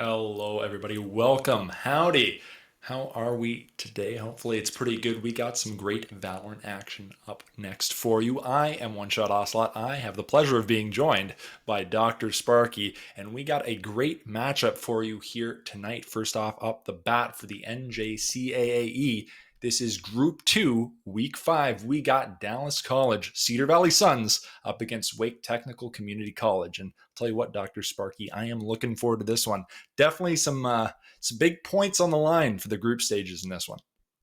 Hello, everybody. Welcome. Howdy. How are we today? Hopefully, it's pretty good. We got some great Valorant action up next for you. I am One Shot Ocelot. I have the pleasure of being joined by Dr. Sparky, and we got a great matchup for you here tonight. First off, up the bat for the NJCAAE. This is Group 2, Week 5. We got Dallas College, Cedar Valley Suns up against Wake Technical Community College. And I'll tell you what, Dr. Sparky, I am looking forward to this one. Definitely some big points on the line for the group stages in this one.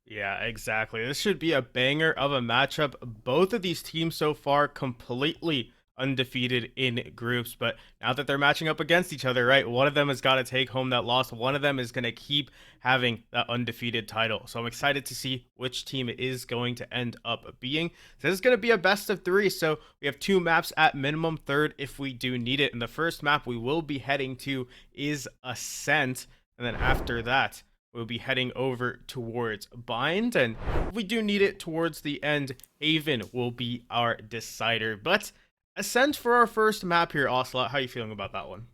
Yeah, exactly. This should be a banger of a matchup. Both of these teams so far completely undefeated in groups, but now that they're matching up against each other, right? One of them has got to take home that loss. One of them is going to keep having that undefeated title. So I'm excited to see which team it is going to end up being. This is going to be a best of 3, so we have 2 maps at minimum, third if we do need it. And the first map we will be heading to is Ascent, and then after that we'll be heading over towards Bind, and if we do need it towards the end, Haven will be our decider. But Ascent for our first map here, Ocelot. How are you feeling about that one?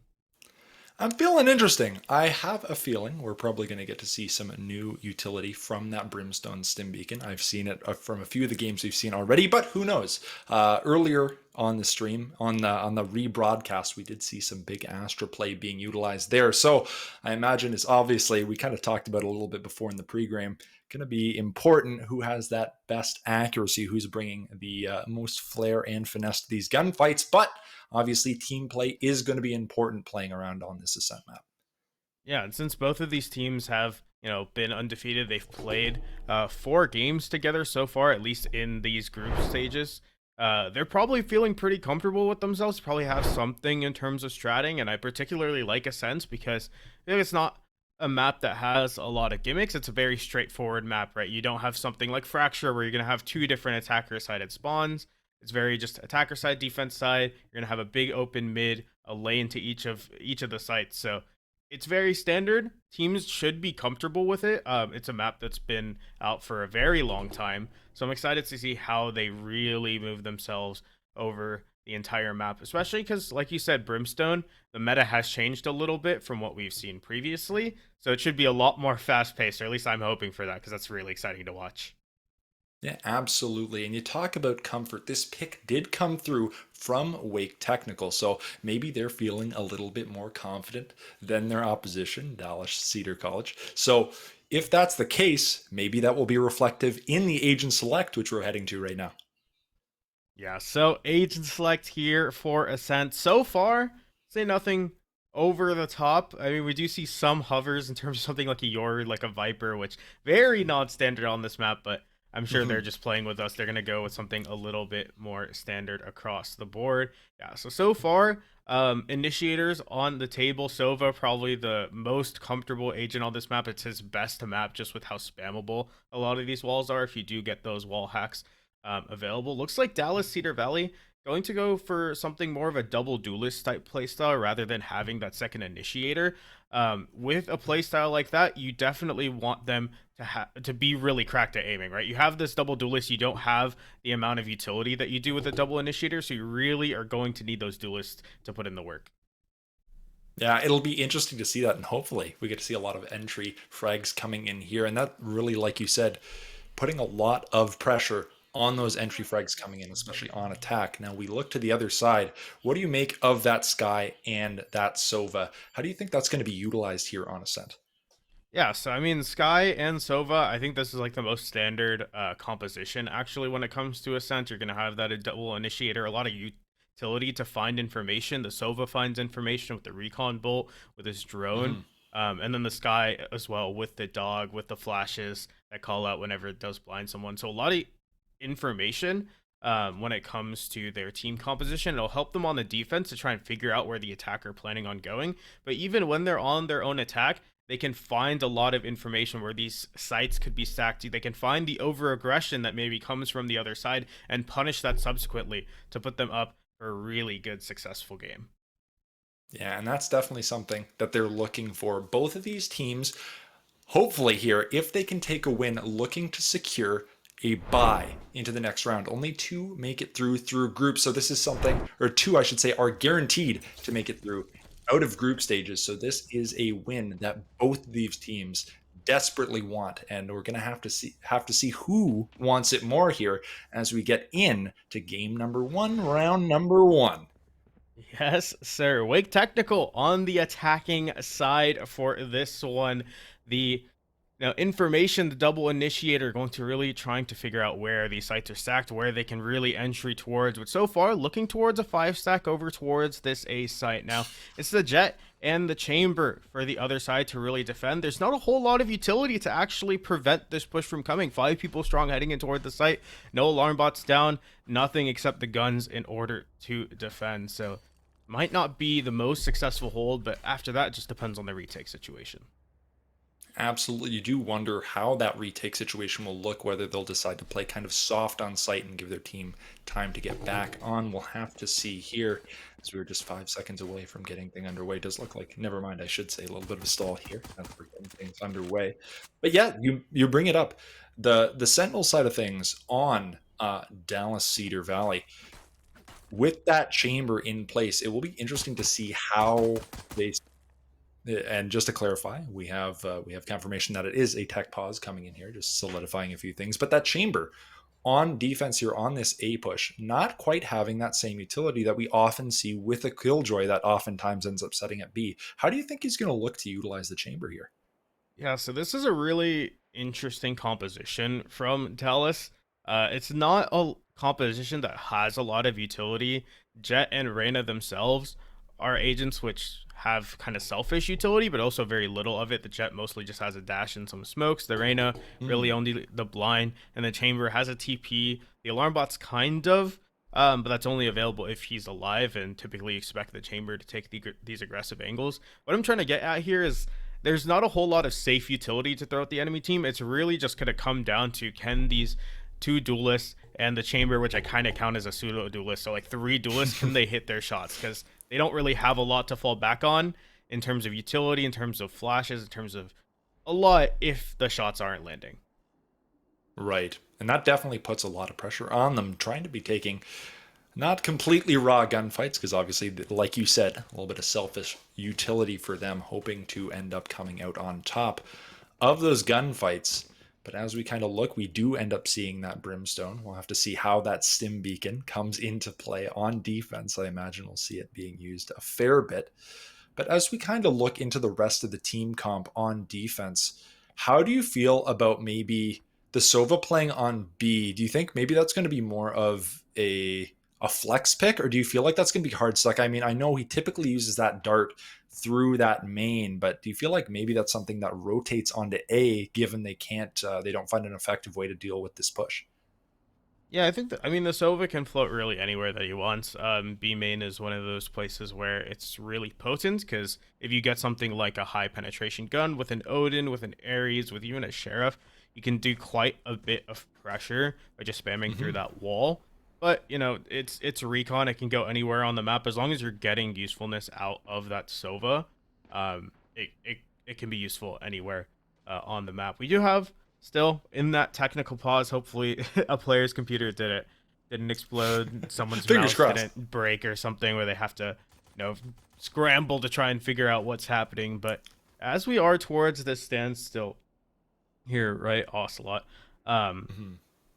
I'm feeling interesting. I have a feeling we're probably going to get to see some new utility from that Brimstone Stim Beacon. I've seen it from a few of the games we've seen already, but who knows? Earlier on the stream, on the rebroadcast, we did see some big Astra play being utilized there. So I imagine it's obviously, we kind of talked about it a little bit before in the pre-game, going to be important who has that best accuracy, who's bringing the most flair and finesse to these gunfights. But obviously, team play is going to be important playing around on this Ascent map. Yeah, and since both of these teams have been undefeated, they've played 4 games together so far, at least in these group stages. They're probably feeling pretty comfortable with themselves. Probably have something in terms of stratting, and I particularly like Ascent because it's not a map that has a lot of gimmicks. It's a very straightforward map, right? You don't have something like Fracture where you're going to have 2 different attacker sided spawns. It's very just attacker side, defense side. You're going to have a big open mid, a lane to each of the sites. So it's very standard. Teams should be comfortable with it. It's a map that's been out for a very long time. So I'm excited to see how they really move themselves over the entire map, especially because, like you said, Brimstone, the meta has changed a little bit from what we've seen previously. So it should be a lot more fast paced, or at least I'm hoping for that because that's really exciting to watch. Yeah, absolutely. And you talk about comfort. This pick did come through from Wake Technical, so maybe they're feeling a little bit more confident than their opposition, Dallas Cedar College. So if that's the case, maybe that will be reflective in the agent select, which we're heading to right now. Yeah, so agent select here for Ascent. So far, say nothing over the top. I mean, we do see some hovers in terms of something like a Yor, like a Viper, which very non-standard on this map, but I'm sure they're just playing with us. They're going to go with something a little bit more standard across the board. Yeah, so far, initiators on the table. Sova, probably the most comfortable agent on this map. It's his best map just with how spammable a lot of these walls are if you do get those wall hacks available. Looks like Dallas Cedar Valley going to go for something more of a double duelist type playstyle rather than having that second initiator. With a playstyle like that, you definitely want them to be really cracked at aiming, right? You have this double duelist, you don't have the amount of utility that you do with a double initiator, so you really are going to need those duelists to put in the work. Yeah, it'll be interesting to see that, and hopefully we get to see a lot of entry frags coming in here. And that really, like you said, putting a lot of pressure on those entry frags coming in, especially on attack. Now we look to the other side. What do you make of that Sky and that Sova? How do you think that's going to be utilized here on Ascent? Yeah, so I mean, Sky and Sova, I think this is like the most standard composition. Actually, when it comes to Ascent, you're going to have that a double initiator, a lot of utility to find information. The Sova finds information with the recon bolt, with his drone, Mhm. and then the Sky as well with the dog, with the flashes that call out whenever it does blind someone. So a lot of information when it comes to their team composition. It'll help them on the defense to try and figure out where the attacker planning on going. But even when they're on their own attack, they can find a lot of information where these sites could be stacked. They can find the over aggression that maybe comes from the other side and punish that subsequently to put them up for a really good, successful game. Yeah, and that's definitely something that they're looking for. Both of these teams, hopefully here, if they can take a win, looking to secure a bye into the next round. Only 2 make it through groups, so this is something, or 2 I should say, are guaranteed to make it through out of group stages. So this is a win that both of these teams desperately want, and we're going to have to see who wants it more here as we get in to game number 1, round number 1. Yes, sir. Wake Technical on the attacking side for this one. The information, the double initiator, going to really trying to figure out where these sites are stacked, where they can really entry towards. But so far, looking towards a 5 stack over towards this A site. Now, it's the Jet and the Chamber for the other side to really defend. There's not a whole lot of utility to actually prevent this push from coming. 5 people strong heading in toward the site. No alarm bots down. Nothing except the guns in order to defend. So, might not be the most successful hold, but after that, it just depends on the retake situation. Absolutely. You do wonder how that retake situation will look, whether they'll decide to play kind of soft on site and give their team time to get back on. We'll have to see here, as we were just 5 seconds away from getting things underway. It does look like, never mind, I should say a little bit of a stall here as we're getting things underway. But yeah, you bring it up. The Sentinel side of things on Dallas Cedar Valley, with that chamber in place, it will be interesting to see how they. And just to clarify, we have confirmation that it is a tech pause coming in here, just solidifying a few things. But that chamber on defense here on this A push, not quite having that same utility that we often see with a Killjoy that oftentimes ends up setting at B. How do you think he's going to look to utilize the chamber here? Yeah, so this is a really interesting composition from Dallas. It's not a composition that has a lot of utility. Jet and Reyna themselves are agents which have kind of selfish utility, but also very little of it. The Jet mostly just has a dash and some smokes. The Reyna really only the blind, and the Chamber has a TP. The alarm bot's kind of, but that's only available if he's alive, and typically expect the Chamber to take these aggressive angles. What I'm trying to get at here is there's not a whole lot of safe utility to throw at the enemy team. It's really just going to come down to can these 2 duelists and the Chamber, which I kind of count as a pseudo duelist, so like 3 duelists, can they hit their shots? Because they don't really have a lot to fall back on in terms of utility, in terms of flashes, in terms of a lot if the shots aren't landing. Right. And that definitely puts a lot of pressure on them, trying to be taking not completely raw gunfights, because obviously, like you said, a little bit of selfish utility for them, hoping to end up coming out on top of those gunfights. But as we kind of look, we do end up seeing that Brimstone. We'll have to see how that stim beacon comes into play on defense. I imagine we'll see it being used a fair bit. But as we kind of look into the rest of the team comp on defense, how do you feel about maybe the Sova playing on B? Do you think maybe that's going to be more of a flex pick, or do you feel like that's going to be hard stuck? I mean, I know he typically uses that dart through that main, but do you feel like maybe that's something that rotates onto A, given they don't find an effective way to deal with this push? Yeah, I think the Sova can float really anywhere that he wants. B main is one of those places where it's really potent, because if you get something like a high penetration gun with an Odin, with an Ares, with even a Sheriff, you can do quite a bit of pressure by just spamming through that wall. But, it's recon. It can go anywhere on the map. As long as you're getting usefulness out of that Sova, it can be useful anywhere on the map. We do have, still, in that technical pause, hopefully a player's computer didn't explode, someone's mouse didn't break or something where they have to, scramble to try and figure out what's happening. But as we are towards this standstill here, right, Ocelot,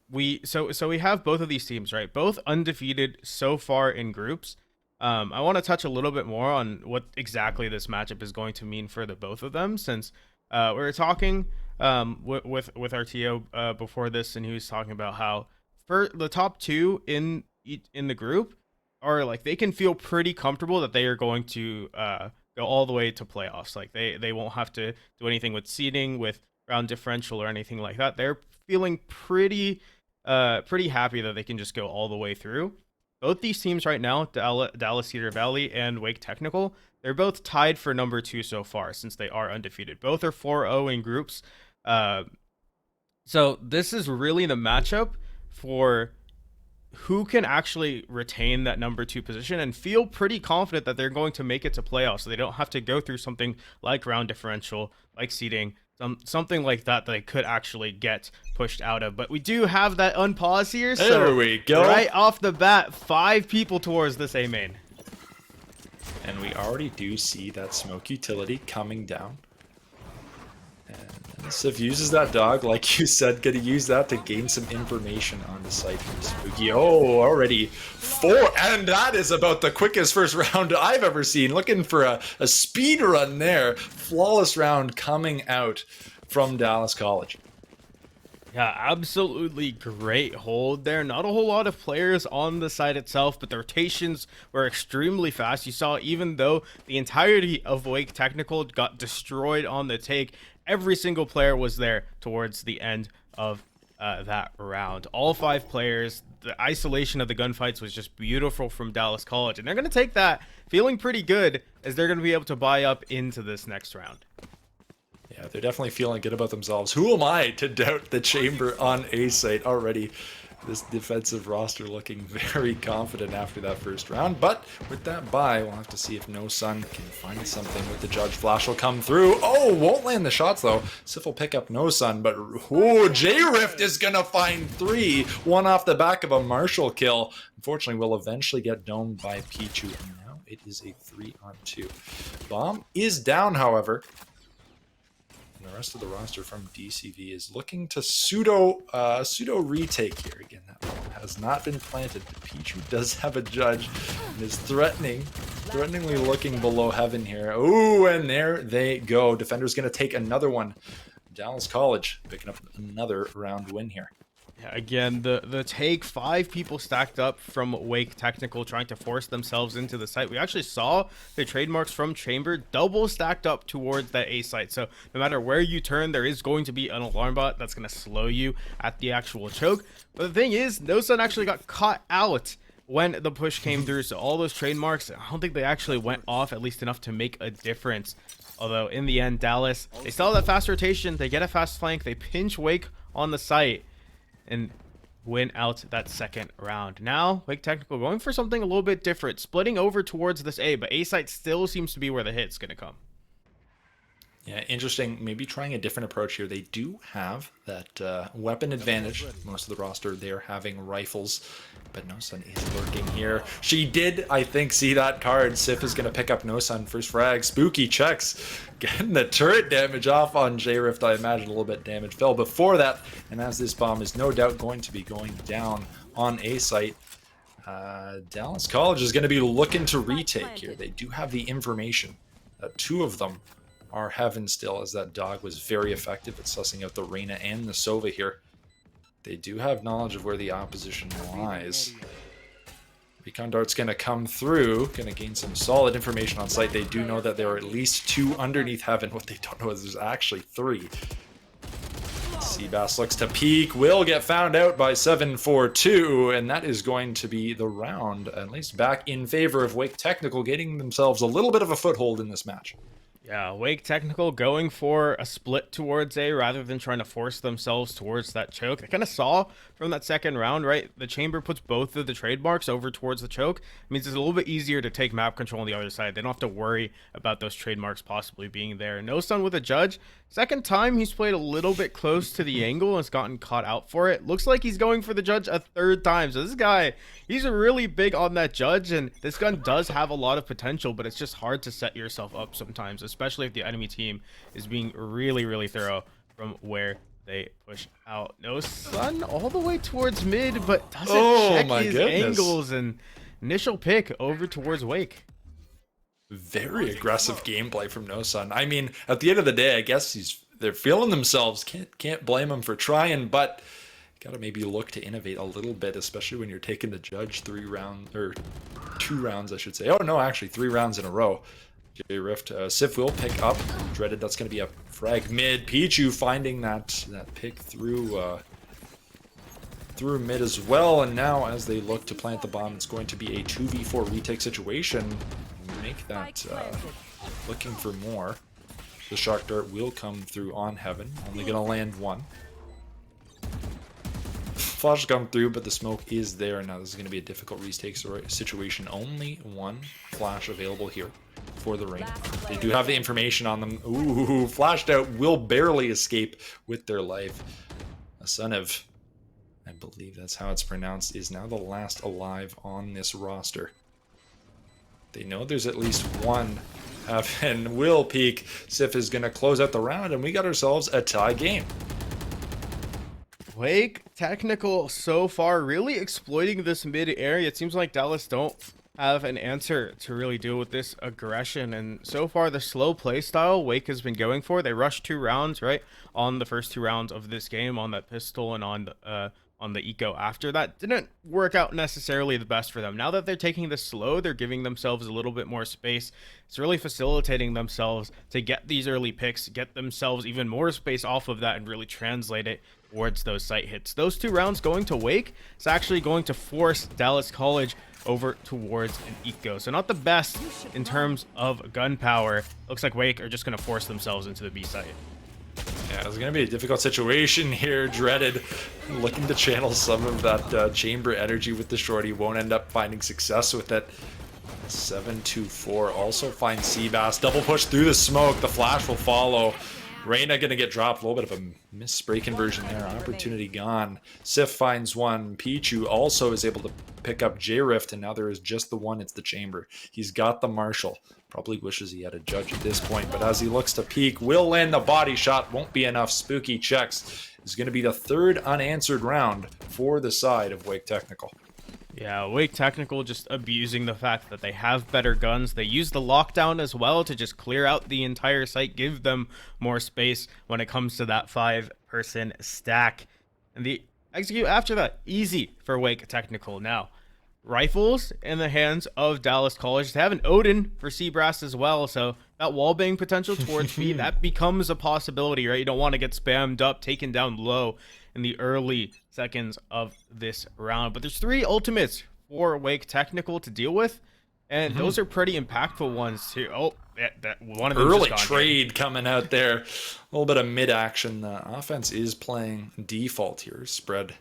we have both of these teams, right? Both undefeated so far in groups. I want to touch a little bit more on what exactly this matchup is going to mean for the both of them, since we were talking with our TO before this, and he was talking about how for the top 2 in the group are like they can feel pretty comfortable that they are going to go all the way to playoffs. Like they won't have to do anything with seeding, with round differential or anything like that. They're feeling pretty happy that they can just go all the way through. Both these teams right now, Dallas Cedar Valley and Wake Technical, they're both tied for number 2 so far, since they are undefeated. Both are 4-0 in groups. So this is really the matchup for who can actually retain that number 2 position and feel pretty confident that they're going to make it to playoffs, so they don't have to go through something like round differential, like seeding, something like that they could actually get pushed out of. But we do have that unpause here, so there we go. Right off the bat, 5 people towards this A main. And we already do see that smoke utility coming down. And Sif uses that dog, like you said, gonna use that to gain some information on the site from Spooky. Oh, already 4, and that is about the quickest first round I've ever seen. Looking for a speed run there. Flawless round coming out from Dallas College. Yeah, absolutely great hold there. Not a whole lot of players on the side itself, but the rotations were extremely fast. You saw even though the entirety of Wake Technical got destroyed on the take, every single player was there towards the end of that round. All 5 players, the isolation of the gunfights was just beautiful from Dallas College, and they're going to take that feeling pretty good as they're going to be able to buy up into this next round. Yeah, they're definitely feeling good about themselves. Who am I to doubt the Chamber on A site already? This defensive roster looking very confident after that first round. But with that bye, we'll have to see if No Sun can find something with the Judge. Flash will come through. Oh, won't land the shots though. Sif will pick up No Sun, but J-Rift is gonna find 3. 1 off the back of a Marshall kill. Unfortunately, will eventually get domed by Pichu. And now it is a 3-on-2. Bomb is down, however. The rest of the roster from DCV is looking to pseudo retake here. Again, that bomb has not been planted, but Pichu does have a Judge and is threateningly looking below heaven here. Ooh, and there they go. Defender's going to take another one. Dallas College picking up another round win here. Yeah, again, the take, 5 people stacked up from Wake Technical trying to force themselves into the site. We actually saw the trademarks from Chamber double stacked up towards that A site. So no matter where you turn, there is going to be an alarm bot that's going to slow you at the actual choke. But the thing is, No Sun actually got caught out when the push came through. So all those trademarks, I don't think they actually went off at least enough to make a difference. Although in the end, Dallas, they still have that fast rotation. They get a fast flank. They pinch Wake on the site and win out that second round. Now, Wake Technical going for something a little bit different, splitting over towards this A, but A site still seems to be where the hit's going to come. Yeah, interesting. Maybe trying a different approach here. They do have that weapon advantage. Most of the roster, they're having rifles, but No Sun is lurking here. She did, I think, see that card. Sif is going to pick up No Sun. First frag. Spooky checks. Getting the turret damage off on J-Rift. I imagine a little bit damage fell before that. And as this bomb is no doubt going to be going down on A site, Dallas College is going to be looking to retake here. They do have the information. 2 of them are heaven still, as that dog was very effective at sussing out the Reyna and the Sova here. They do have knowledge of where the opposition lies. Recon Dart's going to come through, going to gain some solid information on site. They do know that there are at least 2 underneath heaven. What they don't know is there's actually 3. Seabass looks to peek, will get found out by 742, and that is going to be the round, at least back in favor of Wake Technical, getting themselves a little bit of a foothold in this match. Yeah, Wake Technical going for a split towards A rather than trying to force themselves towards that choke. I kind of saw from that second round, right? The Chamber puts both of the trademarks over towards the choke. It means it's a little bit easier to take map control on the other side. They don't have to worry about those trademarks possibly being there. No Sun with a Judge. Second time he's played a little bit close to the angle and has gotten caught out for it. Looks like he's going for the Judge a 3rd time. So this guy, he's really big on that Judge, and this gun does have a lot of potential, but it's just hard to set yourself up sometimes, especially if the enemy team is being really, really thorough from where they push out. No Sun all the way towards mid, but doesn't check his angles, and initial pick over towards Wake. Very aggressive gameplay from No Sun. I mean, at the end of the day, I guess they're feeling themselves. Can't blame them for trying, but gotta maybe look to innovate a little bit, especially when you're taking the Judge 3 rounds, or 2 rounds, I should say. Oh no, actually 3 rounds in a row. J-Rift, Sif will pick up. Dreaded, that's going to be a frag mid. Pichu finding that pick through mid as well. And now as they look to plant the bomb, it's going to be a 2v4 retake situation. Make that looking for more. The Shark Dart will come through on heaven. Only going to land 1. Flash come through, but the smoke is there. Now this is going to be a difficult retake situation. Only 1 flash available here for the ring. They do have the information on them. Ooh, flashed out, will barely escape with their life. A son of, I believe that's how it's pronounced, is now the last alive on this roster. They know there's at least one. And will peek. Sif is going to close out the round, and we got ourselves a tie game. Wake Technical so far really exploiting this mid area. It seems like Dallas don't have an answer to really deal with this aggression, and so far the slow play style Wake has been going for. They rushed 2 rounds right on the first 2 rounds of this game on that pistol and on the eco after that. Didn't work out necessarily the best for them. Now that they're taking this slow, they're giving themselves a little bit more space. It's really facilitating themselves to get these early picks, get themselves even more space off of that, and really translate it towards those site hits. Those 2 rounds going to Wake is actually going to force Dallas College over towards an eco. So not the best in terms of gun power. Looks like Wake are just going to force themselves into the B site. Yeah, it's going to be a difficult situation here. Dreaded looking to channel some of that chamber energy with the shorty. Won't end up finding success with it. 7-2-4 also finds Seabass. Double push through the smoke. The flash will follow. Reyna going to get dropped. A little bit of a missed spray conversion there. Opportunity gone. Sif finds one. Pichu also is able to pick up J-Rift, and now there is just the one. It's the chamber. He's got the Marshall. Probably wishes he had a judge at this point, but as he looks to peek, will land the body shot. Won't be enough. Spooky checks. Is going to be the 3rd unanswered round for the side of Wake Technical. Yeah, Wake Technical just abusing the fact that they have better guns. They use the lockdown as well to just clear out the entire site, give them more space when it comes to that 5-person stack. And the execute after that, easy for Wake Technical. Now, rifles in the hands of Dallas College. They have an Odin for Seabrass as well, so that wallbang potential towards B, that becomes a possibility, right? You don't want to get spammed up, taken down low in the early seconds of this round. But there's 3 ultimates for Wake Technical to deal with, and those are pretty impactful ones too. Oh, that one of them early trade coming out there. A little bit of mid-action. The offense is playing default here. Spread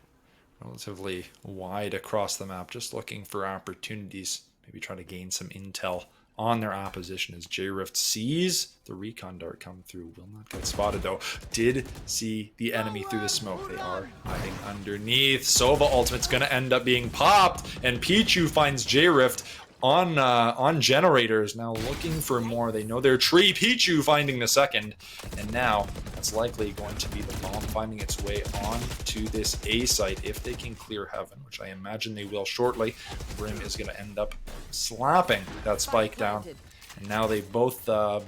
relatively wide across the map, just looking for opportunities. Maybe try to gain some intel on their opposition as J-Rift sees the recon dart come through. Will not get spotted though. Did see the enemy through the smoke. They are hiding underneath. Sova ultimate's gonna end up being popped, and Pichu finds J-Rift on generators, now looking for more. They know their tree. Pichu finding the 2nd, and now that's likely going to be the bomb finding its way on to this A site if they can clear heaven, which I imagine they will shortly. Brim is going to end up slapping that spike down, and now they both the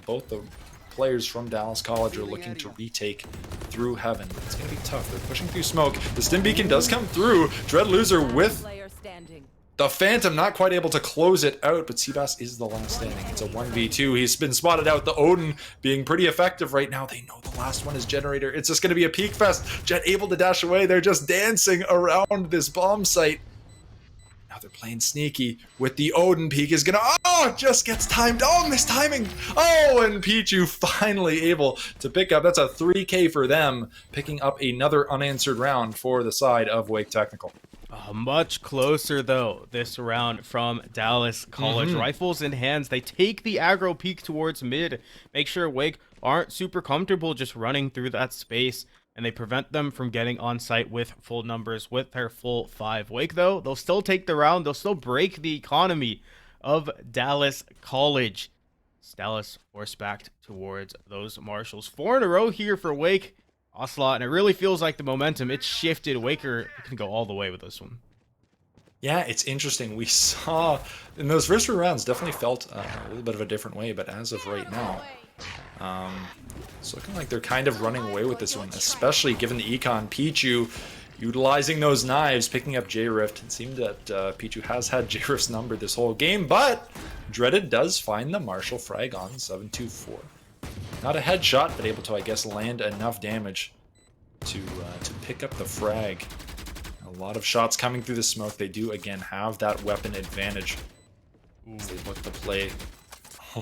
players from Dallas College are looking to retake through heaven, but it's going to be tough. They're pushing through smoke. The stim beacon does come through. Dread Loser with the Phantom, not quite able to close it out, but Seabass is the last standing. It's a 1v2. He's been spotted out. The Odin being pretty effective right now. They know the last one is Generator. It's just going to be a peek fest. Jet able to dash away. They're just dancing around this bomb site. Now they're playing sneaky with the Odin. Peek is going to... Oh, just gets timed. Oh, missed timing. Oh, and Pichu finally able to pick up. That's a 3K for them, picking up another unanswered round for the side of Wake Technical. Much closer, though, this round from Dallas College. Rifles in hands. They take the aggro peek towards mid. Make sure Wake aren't super comfortable just running through that space, and they prevent them from getting on site with full numbers, with their full 5. Wake, though, they'll still take the round. They'll still break the economy of Dallas College. It's Dallas forced back towards those Marshals. 4 in a row here for Wake. Ocelot, and it really feels like the momentum, it's shifted. Waker can go all the way with this one. Yeah, it's interesting. We saw in those first 3 rounds definitely felt a little bit of a different way, but as of right now, it's looking like they're kind of running away with this one, especially given the econ. Pichu utilizing those knives, picking up J-Rift. It seemed that Pichu has had J-Rift's number this whole game, but Dreaded does find the Marshall frag on 7-2-4. Not a headshot, but able to, I guess, land enough damage to pick up the frag. A lot of shots coming through the smoke. They do, again, have that weapon advantage as they look to play.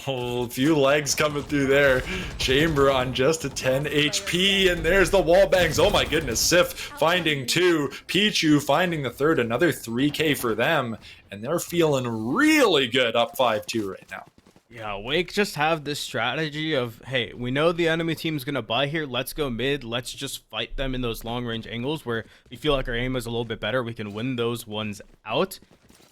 Oh, a few legs coming through there. Chamber on just a 10 HP, and there's the wall bangs. Oh my goodness, Sif finding 2. Pichu finding the 3rd. Another 3K for them, and they're feeling really good, up 5-2 right now. Yeah, Wake just have this strategy of, hey, we know the enemy team's going to buy here. Let's go mid. Let's just fight them in those long-range angles where we feel like our aim is a little bit better. We can win those ones out.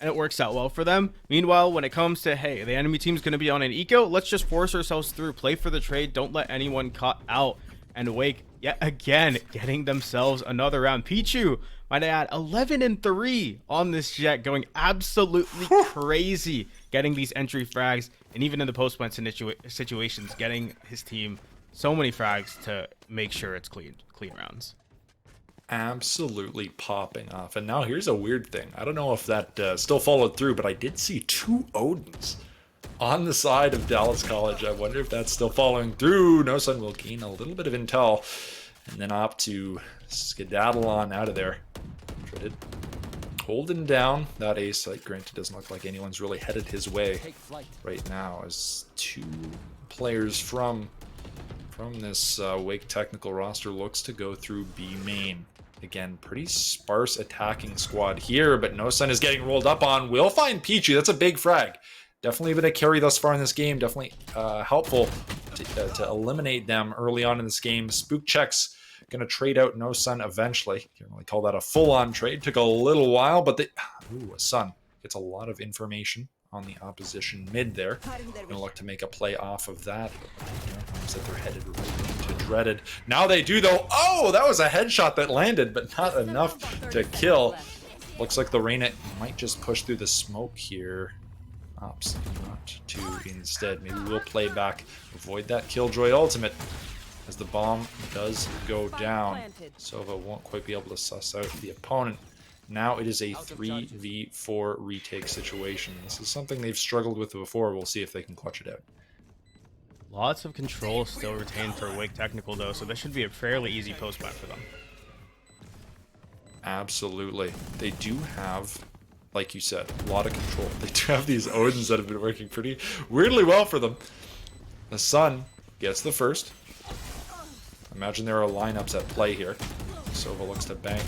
and it works out well for them. Meanwhile, when it comes to, hey, the enemy team's going to be on an eco, let's just force ourselves through, play for the trade, don't let anyone cut out. And Wake, yet again, getting themselves another round. Pichu, might I add, 11-3 on this Jet, going absolutely crazy, getting these entry frags, and even in the post-plant situations, getting his team so many frags to make sure it's clean rounds. Absolutely popping off. And now here's a weird thing. I don't know if that still followed through, but I did see 2 Odins on the side of Dallas College. I wonder if that's still following through. NoSun will gain a little bit of intel and then opt to skedaddle on out of there. Dreaded holding down that A site. Granted, doesn't look like anyone's really headed his way right now, as 2 players from this Wake technical roster looks to go through B main. Again, pretty sparse attacking squad here, but NoSun is getting rolled up on. Will find Pichu. That's a big frag. Definitely been a carry thus far in this game. Definitely helpful to eliminate them early on in this game. Spook checks going to trade out NoSun eventually. Can't really call that a full-on trade. Took a little while, but a Sun gets a lot of information on the opposition mid there. Going to look to make a play off of that. That they're headed right into Dreaded. Now they do though. Oh, that was a headshot that landed, but not enough to kill. Looks like the Reyna might just push through the smoke here. Ops not to instead. Maybe we'll play back, avoid that Killjoy ultimate as the bomb does go down. Sova won't quite be able to suss out the opponent. Now it is a 3v4 retake situation. This is something they've struggled with before. We'll see if they can clutch it out. Lots of control still retained for Wake Technical though, so this should be a fairly easy post-plant for them. Absolutely. They do have, like you said, a lot of control. They do have these Odins that have been working pretty weirdly well for them. The Sun gets the first. Imagine there are lineups at play here. Sova looks to bank.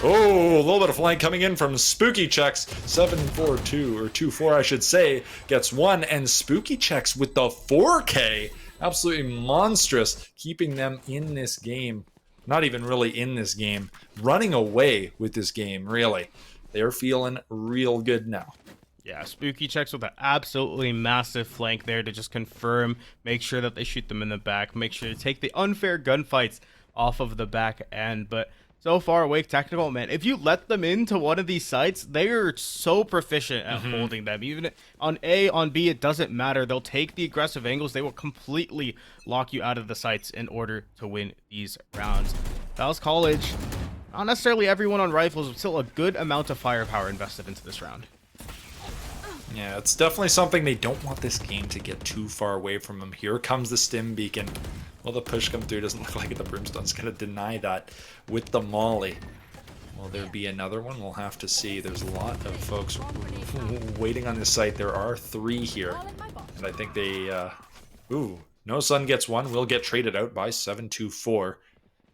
Oh, a little bit of flank coming in from Spooky Checks. 7-4-2, or 2-4 I should say, gets 1. And Spooky Checks with the 4K. Absolutely monstrous, keeping them in this game. Not even really in this game. Running away with this game, really. They're feeling real good now. Yeah, Spooky Checks with an absolutely massive flank there to just confirm, make sure that they shoot them in the back, make sure to take the unfair gunfights off of the back end. But so far, Wake Technical, man, if you let them into one of these sites, they are so proficient at holding them. Even on A, on B, it doesn't matter. They'll take the aggressive angles. They will completely lock you out of the sites in order to win these rounds. Dallas College, not necessarily everyone on rifles, but still a good amount of firepower invested into this round. Yeah, it's definitely something they don't want this game to get too far away from them. Here comes the stim beacon. Will the push come through? Doesn't look like the Brimstone's going to deny that with the molly. Will there be another one? We'll have to see. There's a lot of folks waiting on this site. There are 3 here. And I think they... Ooh, NoSun gets 1. Will get traded out by 7-2-4.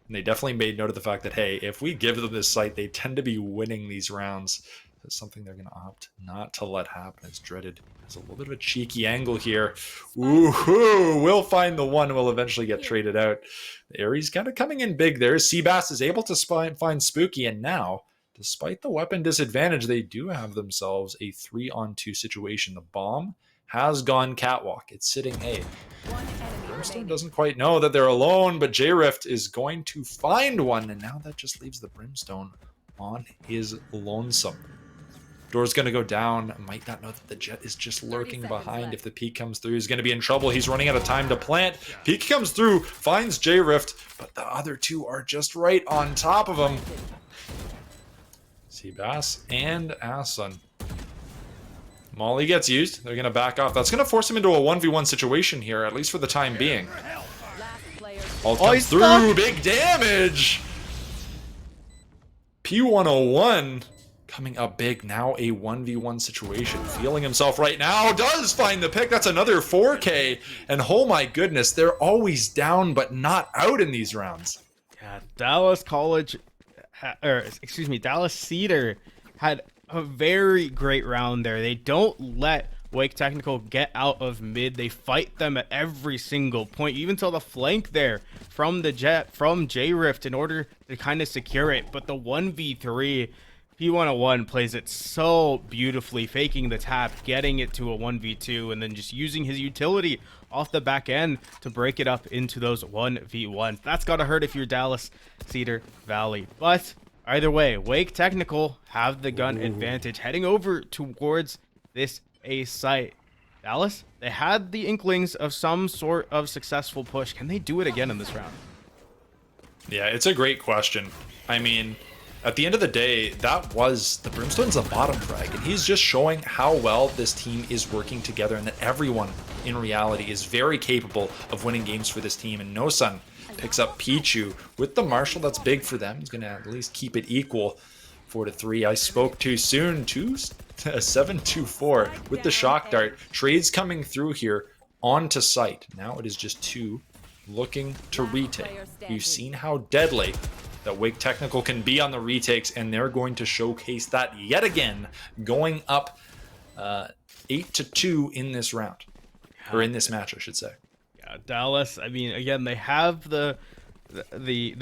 And they definitely made note of the fact that, hey, if we give them this site, they tend to be winning these rounds. That's something they're going to opt not to let happen. It's Dreaded. There's a little bit of a cheeky angle here. Woohoo! We'll find the one. Will eventually get traded out. The Ares kind of coming in big there. Seabass is able to find Spooky, and now, despite the weapon disadvantage, they do have themselves a 3-on-2 situation. The bomb has gone catwalk. It's sitting A. Brimstone doesn't quite know that they're alone, but J-Rift is going to find one, and now that just leaves the Brimstone on his lonesome. Door's going to go down. Might not know that the Jet is just lurking behind. If the peek comes through, he's going to be in trouble. He's running out of time to plant. Peek comes through, finds J-Rift, but the other 2 are just right on top of him. Seabass and Asun. Molly gets used. They're going to back off. That's going to force him into a 1v1 situation here, at least for the time being. Ult comes through. Big damage. P101 coming up big. Now a 1v1 situation. Feeling himself right now. Does find the pick. That's another 4K. And oh my goodness, they're always down but not out in these rounds. Yeah, Dallas College, Dallas Cedar had a very great round there. They don't let Wake Technical get out of mid. They fight them at every single point. You even saw the flank there from the Jet, from J-Rift in order to kind of secure it. But the 1v3, P101 plays it so beautifully, faking the tap, getting it to a 1v2, and then just using his utility off the back end to break it up into those 1v1s. That's gotta hurt if you're Dallas Cedar Valley. But either way, Wake Technical have the gun advantage heading over towards this A site. Dallas, they had the inklings of some sort of successful push. Can they do it again in this round? Yeah, it's a great question. I mean, at the end of the day, that was the Brimstone's a bottom frag, and he's just showing how well this team is working together and that everyone in reality is very capable of winning games for this team. And No Sun picks up Pichu with the Marshall. That's big for them. He's going to at least keep it equal, 4-3. I spoke too soon. 7-2-4 with the shock dart. Trades coming through here onto site. Now it is just two looking to retake. We've seen how deadly that Wake Technical can be on the retakes, and they're going to showcase that yet again, going up 8-2 in this round, or in this match, I should say. Yeah, Dallas, I mean, again, they have the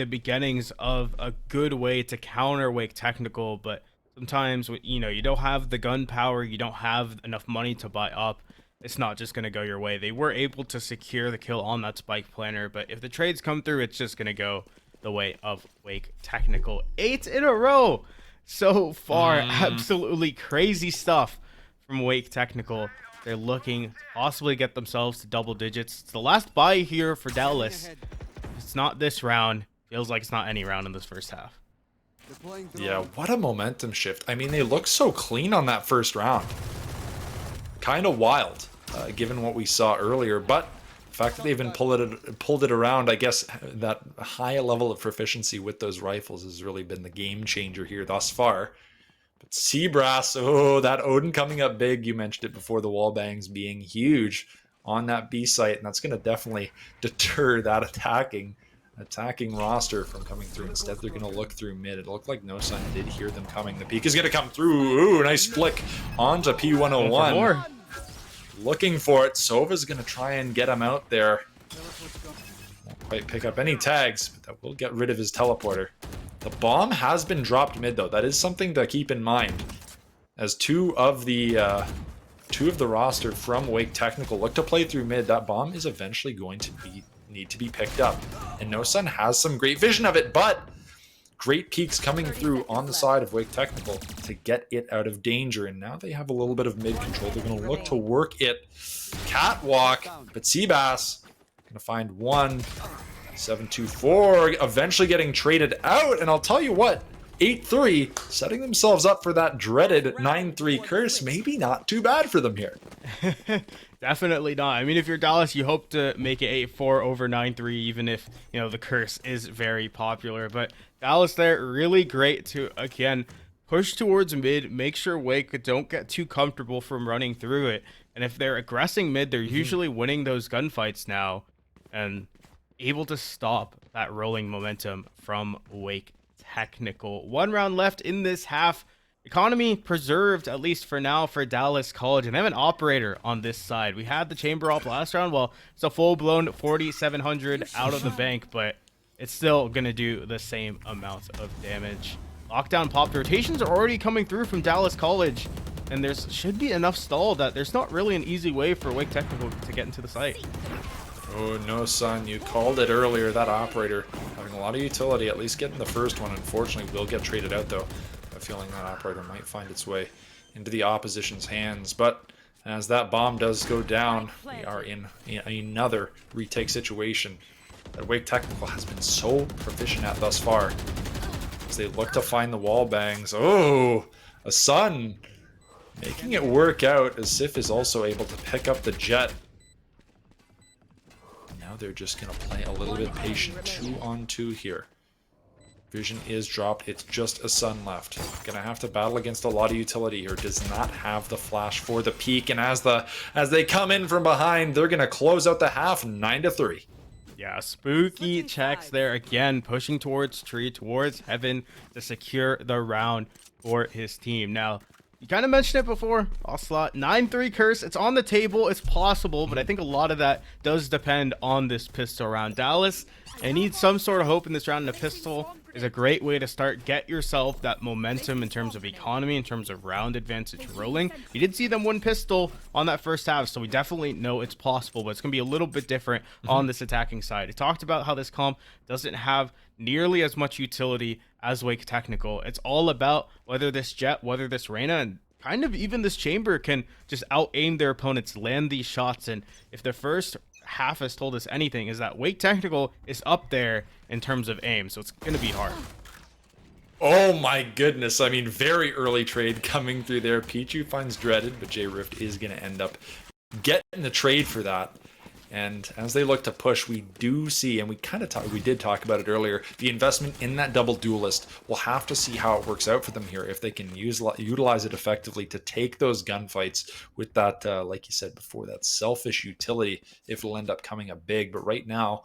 beginnings of a good way to counter Wake Technical, but sometimes, you know, you don't have the gun power, you don't have enough money to buy up. It's not just going to go your way. They were able to secure the kill on that spike planner, but if the trades come through, it's just going to go the way of Wake Technical. 8 in a row so far. Absolutely crazy stuff from Wake Technical. They're looking to possibly get themselves to double digits. It's the last buy here for Dallas. If it's not this round, feels like it's not any round in this first half. Yeah, what a momentum shift. I mean, they look so clean on that first round. Kind of wild, given what we saw earlier, but the fact that they've been pulled it around, I guess that high level of proficiency with those rifles has really been the game changer here thus far. But Seabrass, oh, that Odin coming up big. You mentioned it before, the wall bangs being huge on that B site, and that's going to definitely deter that attacking roster from coming through. Instead, they're going to look through mid. It looked like No Sun did hear them coming. The peek is going to come through. Ooh, nice flick onto P101. Looking for it. Sova's going to try and get him out there. Won't quite pick up any tags, but that will get rid of his teleporter. The bomb has been dropped mid, though. That is something to keep in mind, as two of the roster from Wake Technical look to play through mid. That bomb is eventually going to need to be picked up, and No Sun has some great vision of it, but great peaks coming through on the side of Wake Technical to get it out of danger. And now they have a little bit of mid control. They're going to look to work it catwalk, but Seabass going to find one. 7-2-4 eventually getting traded out, and I'll tell you what, 8-3 setting themselves up for that dreaded 9-3 curse. Maybe not too bad for them here. Definitely not. I mean, if you're Dallas, you hope to make it 8-4 over 9-3, even if, you know, the curse is very popular. But Dallas there, really great to, again, push towards mid, make sure Wake don't get too comfortable from running through it. And if they're aggressing mid, they're usually winning those gunfights now and able to stop that rolling momentum from Wake Technical. 1 round left in this half. Economy preserved, at least for now, for Dallas College, and they have an operator on this side. We had the chamber op last round. Well, it's a full-blown 4,700 out of the bank, but it's still gonna do the same amount of damage. Lockdown pop. The rotations are already coming through from Dallas College, and there's should be enough stall that there's not really an easy way for Wake Technical to get into the site. Oh, No Sun, you called it earlier. That operator having a lot of utility, at least getting the first one. Unfortunately, will get traded out, though. I have a feeling that operator might find its way into the opposition's hands. But as that bomb does go down, we are in another retake situation that Wake Technical has been so proficient at thus far. As they look to find the wall bangs. Oh, a Sun making it work out, as Sif is also able to pick up the jet. Now they're just going to play a little bit patient. 2-on-2 here. Vision is dropped. It's just a Sun left. Going to have to battle against a lot of utility here. Does not have the flash for the peak. And as they come in from behind, they're going to close out the half 9-3. Yeah, spooky checks there again, pushing towards tree, towards heaven to secure the round for his team. Now, you kind of mentioned it before, Ocelot, 9-3 curse. It's on the table. It's possible, but I think a lot of that does depend on this pistol round. Dallas, they need some sort of hope in this round in a pistol. is a great way to start, get yourself that momentum in terms of economy, in terms of round advantage rolling. We did see them win pistol on that first half, so we definitely know it's possible, but it's going to be a little bit different on this attacking side. It talked about how this comp doesn't have nearly as much utility as Wake Technical. It's all about whether this Jet, whether this Reyna, and kind of even this Chamber can just out-aim their opponents, land these shots. And if the first half has told us anything, is that Wake Technical is up there in terms of aim, so it's going to be hard. Oh my goodness. I mean, very early trade coming through there. Pichu finds Dreaded, but J-Rift is going to end up getting the trade for that. And as they look to push, we do see, and we did talk about it earlier, the investment in that double duelist. We'll have to see how it works out for them here, if they can utilize it effectively to take those gunfights with that, like you said before, that selfish utility, if it'll end up coming up big. But right now,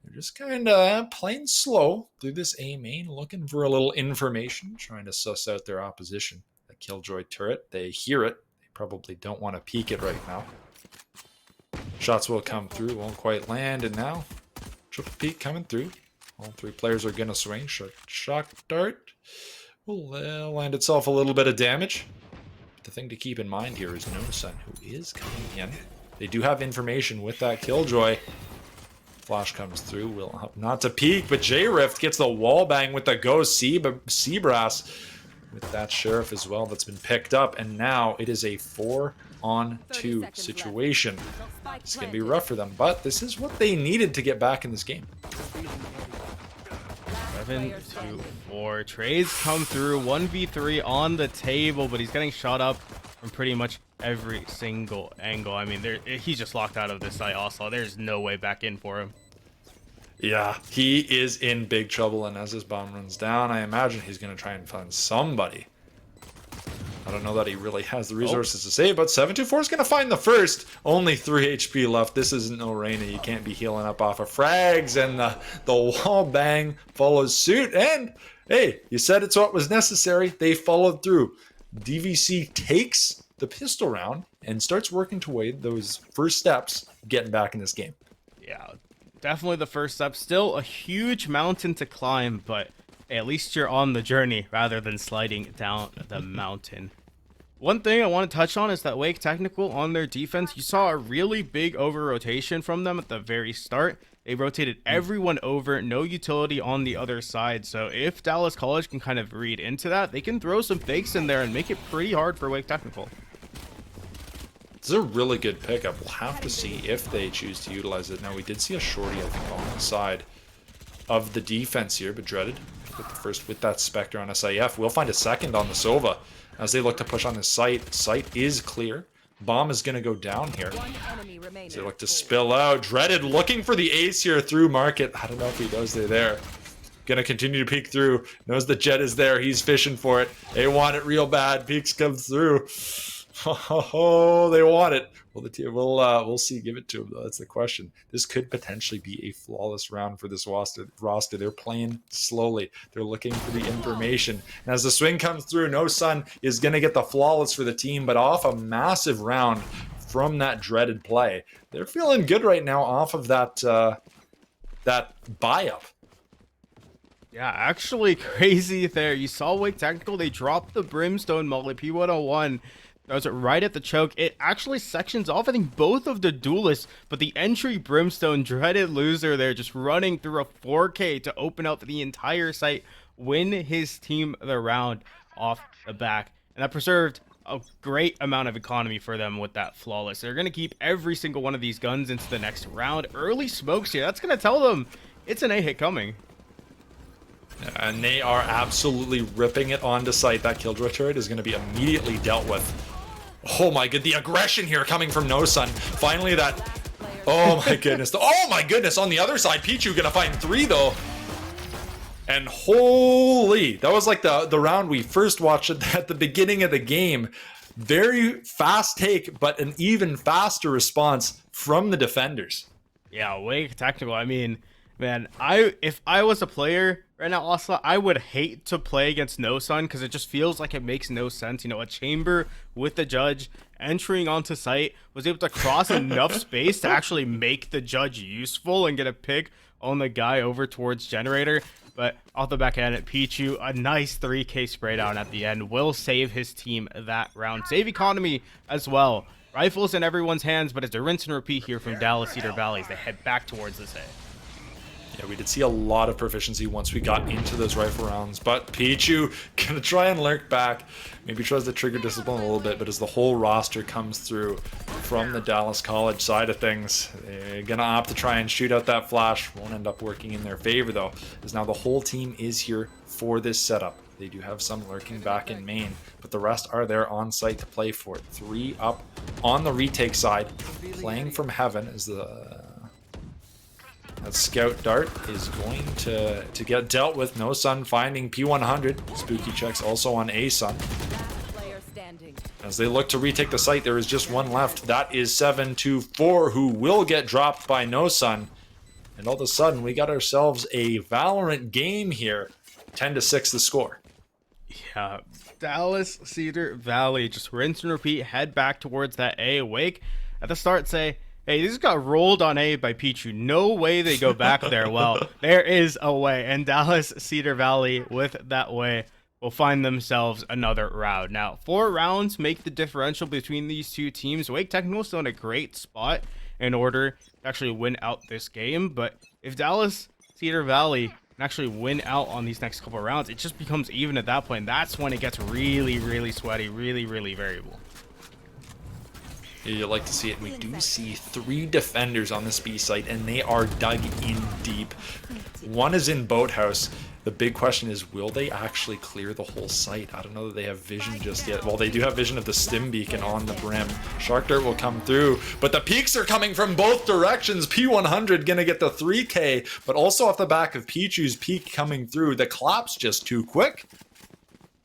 they're just kind of playing slow through this A main, looking for a little information, trying to suss out their opposition. The Killjoy turret, they hear it. They probably don't want to peek it right now. Shots will come through, won't quite land, and now triple peek coming through. All three players are going to swing. Shock dart will land itself a little bit of damage. The thing to keep in mind here is No Sun, who is coming in. They do have information with that Killjoy. Flash comes through, will help not to peek, but J-Rift gets the wall bang with the ghost Seabrass with that Sheriff as well that's been picked up, and now it is a 4-on-2 situation. It's going to be rough for them, but this is what they needed to get back in this game. 7-2-4. Trades come through. 1v3 on the table, but he's getting shot up from pretty much every single angle. I mean, he's just locked out of this site also. There's no way back in for him. Yeah, he is in big trouble, and as his bomb runs down, I imagine he's going to try and find somebody. I don't know that he really has the resources to save, but 724 is going to find the first. Only 3 HP left. This isn't no Reyna. You can't be healing up off of frags, and the wall bang follows suit. And, hey, you said it's what was necessary. They followed through. DVC takes the pistol round and starts working toward those first steps getting back in this game. Yeah, definitely the first step. Still a huge mountain to climb, but hey, at least you're on the journey rather than sliding down the mountain. One thing I want to touch on is that Wake Technical on their defense, you saw a really big over-rotation from them at the very start. They rotated everyone over, no utility on the other side. So if Dallas College can kind of read into that, they can throw some fakes in there and make it pretty hard for Wake Technical. This is a really good pickup. We'll have to see if they choose to utilize it. Now, we did see a shorty, I think, on the side of the defense here, but Dreaded with the first with that Spectre on SIF. We'll find a second on the Sova as they look to push on this site. Site is clear. Bomb is going to go down here. As they look to spill out. Dreaded looking for the ace here through market. I don't know if he knows they're there. Going to continue to peek through. Knows the Jet is there. He's fishing for it. They want it real bad. Peeks comes through. Oh, they want it. Well, the team we'll see. Give it to them though. That's the question. This could potentially be a flawless round for this roster. They're playing slowly. They're looking for the information. And as the swing comes through, No Sun is going to get the flawless for the team, but off a massive round from that Dreaded play. They're feeling good right now off of that that buy-up. Yeah, actually crazy there. You saw Wake Technical. They dropped the Brimstone Molly P101. Throws it right at the choke. It actually sections off, I think, both of the duelists, but the entry Brimstone, Dreaded loser there, just running through a 4K to open up the entire site, win his team the round off the back. And that preserved a great amount of economy for them with that flawless. They're going to keep every single one of these guns into the next round. Early smokes here. That's going to tell them it's an A hit coming. And they are absolutely ripping it onto site. That Killjoy turret is going to be immediately dealt with. Oh my god, the aggression here coming from No Sun. Finally that... Oh my goodness. Oh my goodness, on the other side, Pichu gonna find 3 though. And holy, that was like the round we first watched at the beginning of the game. Very fast take, but an even faster response from the defenders. Yeah, Wake Technical, I mean, man, if I was a player right now, Osla, I would hate to play against No Sun because it just feels like it makes no sense. You know, a chamber with the judge entering onto site was able to cross enough space to actually make the judge useful and get a pick on the guy over towards Generator. But off the back end, Pichu, a nice 3K spray down at the end, will save his team that round. Save economy as well. Rifles in everyone's hands, but it's a rinse and repeat here from Dallas Cedar Valley as they head back towards this A. Yeah, we did see a lot of proficiency once we got into those rifle rounds, but Pichu gonna try and lurk back. Maybe tries to trigger discipline a little bit, but as the whole roster comes through from the Dallas College side of things, they're gonna opt to try and shoot out that flash. Won't end up working in their favor though, as now the whole team is here for this setup. They do have some lurking back in main, but the rest are there on site to play for it. 3 up on the retake side, playing from heaven as that scout dart is going to get dealt with. No Sun finding P100. Spooky checks also on A Sun. As they look to retake the site, there is just one left. That is 724, who will get dropped by No Sun. And all of a sudden, we got ourselves a Valorant game here. 10-6 the score. Yeah, Dallas Cedar Valley just rinse and repeat, head back towards that A. Wake at the start say, hey, this got rolled on A by Pichu. No way they go back there. Well, there is a way, and Dallas Cedar Valley with that way will find themselves another round. Now, 4 rounds make the differential between these two teams. Wake Technical still in a great spot in order to actually win out this game, but if Dallas Cedar Valley can actually win out on these next couple of rounds, it just becomes even at that point. That's when it gets really, really sweaty, really, really variable. You like to see it. We do see 3 defenders on this B site, and they are dug in deep. One is in Boathouse. The big question is, will they actually clear the whole site? I don't know that they have vision just yet. Well, they do have vision of the stim beacon on the brim. Shark Dart will come through, but the peaks are coming from both directions. P100 gonna get the 3K, but also off the back of Pichu's peak coming through. The clap's just too quick.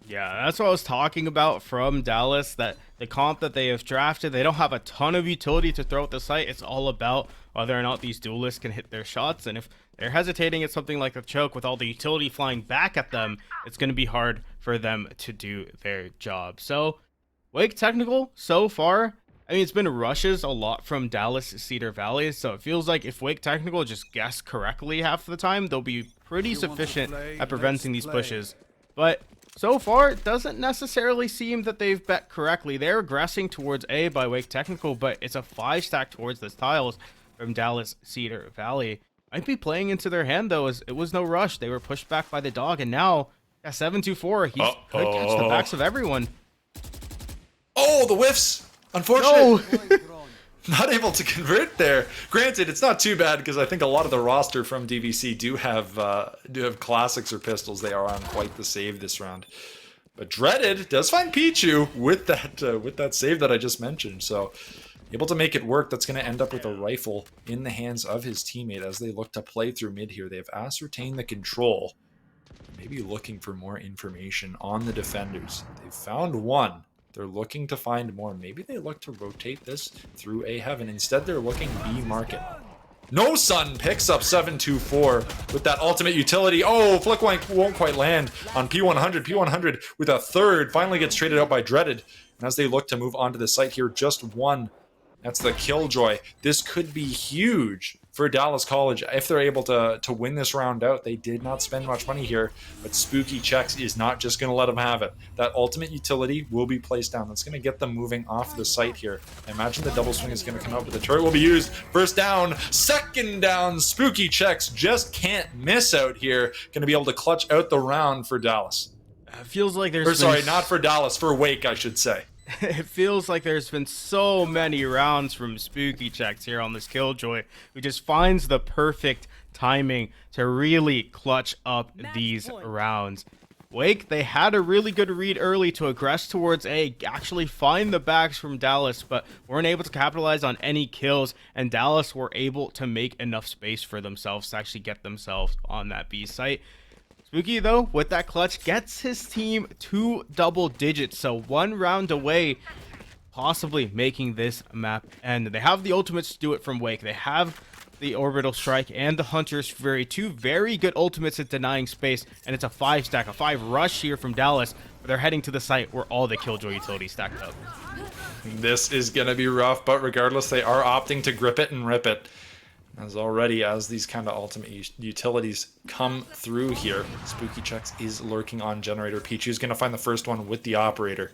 Yeah, that's what I was talking about from Dallas, that the comp that they have drafted, they don't have a ton of utility to throw at the site. It's all about whether or not these duelists can hit their shots, and if they're hesitating at something like the choke with all the utility flying back at them, it's going to be hard for them to do their job. So, Wake Technical, so far, I mean, it's been rushes a lot from Dallas Cedar Valley, so it feels like if Wake Technical just guess correctly half the time, they'll be pretty sufficient at preventing these pushes. But so far, it doesn't necessarily seem that they've bet correctly. They're aggressing towards A by Wake Technical, but it's a 5-stack towards the tiles from Dallas Cedar Valley. Might be playing into their hand, though, as it was no rush. They were pushed back by the dog, and now, yeah, 724, he could catch the backs of everyone. Oh, the whiffs! Unfortunate. No. Not able to convert there. Granted, it's not too bad because I think a lot of the roster from DVC do have classics or pistols. They are on quite the save this round. But Dreaded does find Pichu with that save that I just mentioned. So able to make it work. That's going to end up with a rifle in the hands of his teammate as they look to play through mid here. They've ascertained the control. Maybe looking for more information on the defenders. They've found one. They're looking to find more. Maybe they look to rotate this through A heaven. Instead, they're looking B market. No Sun picks up 724 with that ultimate utility. Oh, Flick won't quite land on P100. P100 with a third finally gets traded out by Dreaded. And as they look to move onto the site here, just one. That's the Killjoy. This could be huge for Dallas College if they're able to win this round out. They did not spend much money here, but Spooky Checks is not just going to let them have it. That ultimate utility will be placed down. That's going to get them moving off the site here. I imagine the double swing is going to come out, but the turret will be used. First down, second down. Spooky Checks just can't miss out here. Going to be able to clutch out the round for Dallas. It feels like there's not for Dallas, for Wake, I should say. It feels like there's been so many rounds from Spooky Checks here on this Killjoy, who just finds the perfect timing to really clutch up these rounds. Wake, they had a really good read early to aggress towards A, actually find the backs from Dallas, but weren't able to capitalize on any kills, and Dallas were able to make enough space for themselves to actually get themselves on that B site. Spooky, though, with that clutch, gets his team to double digits, so 1 round away, possibly making this map end. They have the ultimates to do it from Wake. They have the Orbital Strike and the Hunter's Fury, 2 very good ultimates at denying space, and it's a 5-stack, a 5 rush here from Dallas, but they're heading to the site where all the Killjoy utilities stacked up. This is going to be rough, but regardless, they are opting to grip it and rip it. As these kind of ultimate utilities come through here, Spooky Checks is lurking on Generator. Pichu's going to find the first one with the Operator.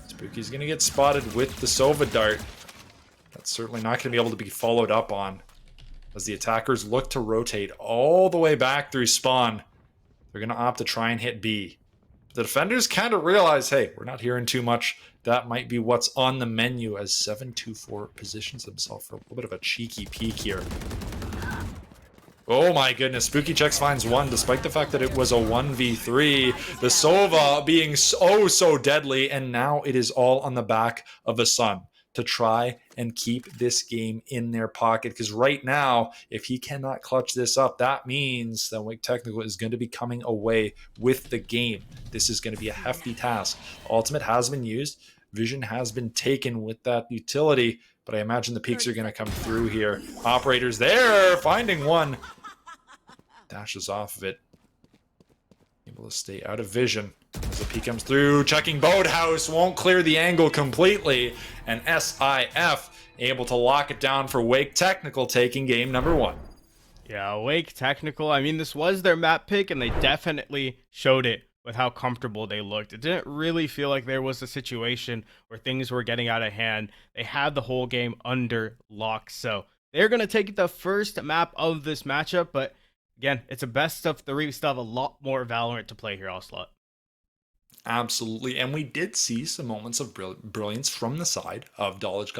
Spooky's going to get spotted with the Sova Dart. That's certainly not going to be able to be followed up on, as the attackers look to rotate all the way back through spawn. They're going to opt to try and hit B. The defenders kind of realize, hey, we're not hearing too much. That might be what's on the menu, as 724 positions himself for a little bit of a cheeky peek here. Oh my goodness, Spooky Checks finds one, despite the fact that it was a 1v3. The Sova being so deadly, and now it is all on the back of a Sun to try and keep this game in their pocket. Because right now, if he cannot clutch this up, that means that Wake Technical is going to be coming away with the game. This is going to be a hefty task. Ultimate has been used. Vision has been taken with that utility, but I imagine the peaks are going to come through here. Operators there, finding one. Dashes off of it. Able to stay out of vision. As the peek comes through, checking Boathouse, won't clear the angle completely. And SIF able to lock it down for Wake Technical, taking game number 1. Yeah, Wake Technical, I mean, this was their map pick, and they definitely showed it with how comfortable they looked. It didn't really feel like there was a situation where things were getting out of hand. They had the whole game under lock. So they're going to take the first map of this matchup, but again, it's a best of 3. We still have a lot more Valorant to play here, Ocelot. Absolutely, and we did see some moments of brilliance from the side of Dallas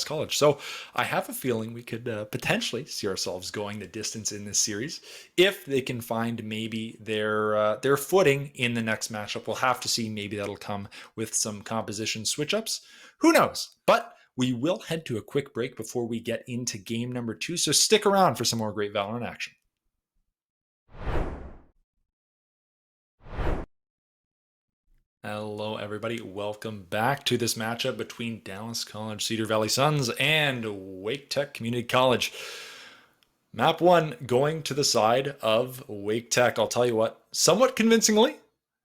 College. So I have a feeling we could potentially see ourselves going the distance in this series if they can find maybe their footing in the next matchup. We'll have to see. Maybe that'll come with some composition switch-ups. Who knows? But we will head to a quick break before we get into game number 2, so stick around for some more great Valorant action. Hello, everybody. Welcome back to this matchup between Dallas College Cedar Valley Suns and Wake Tech Community College. Map 1 going to the side of Wake Tech. I'll tell you what, somewhat convincingly.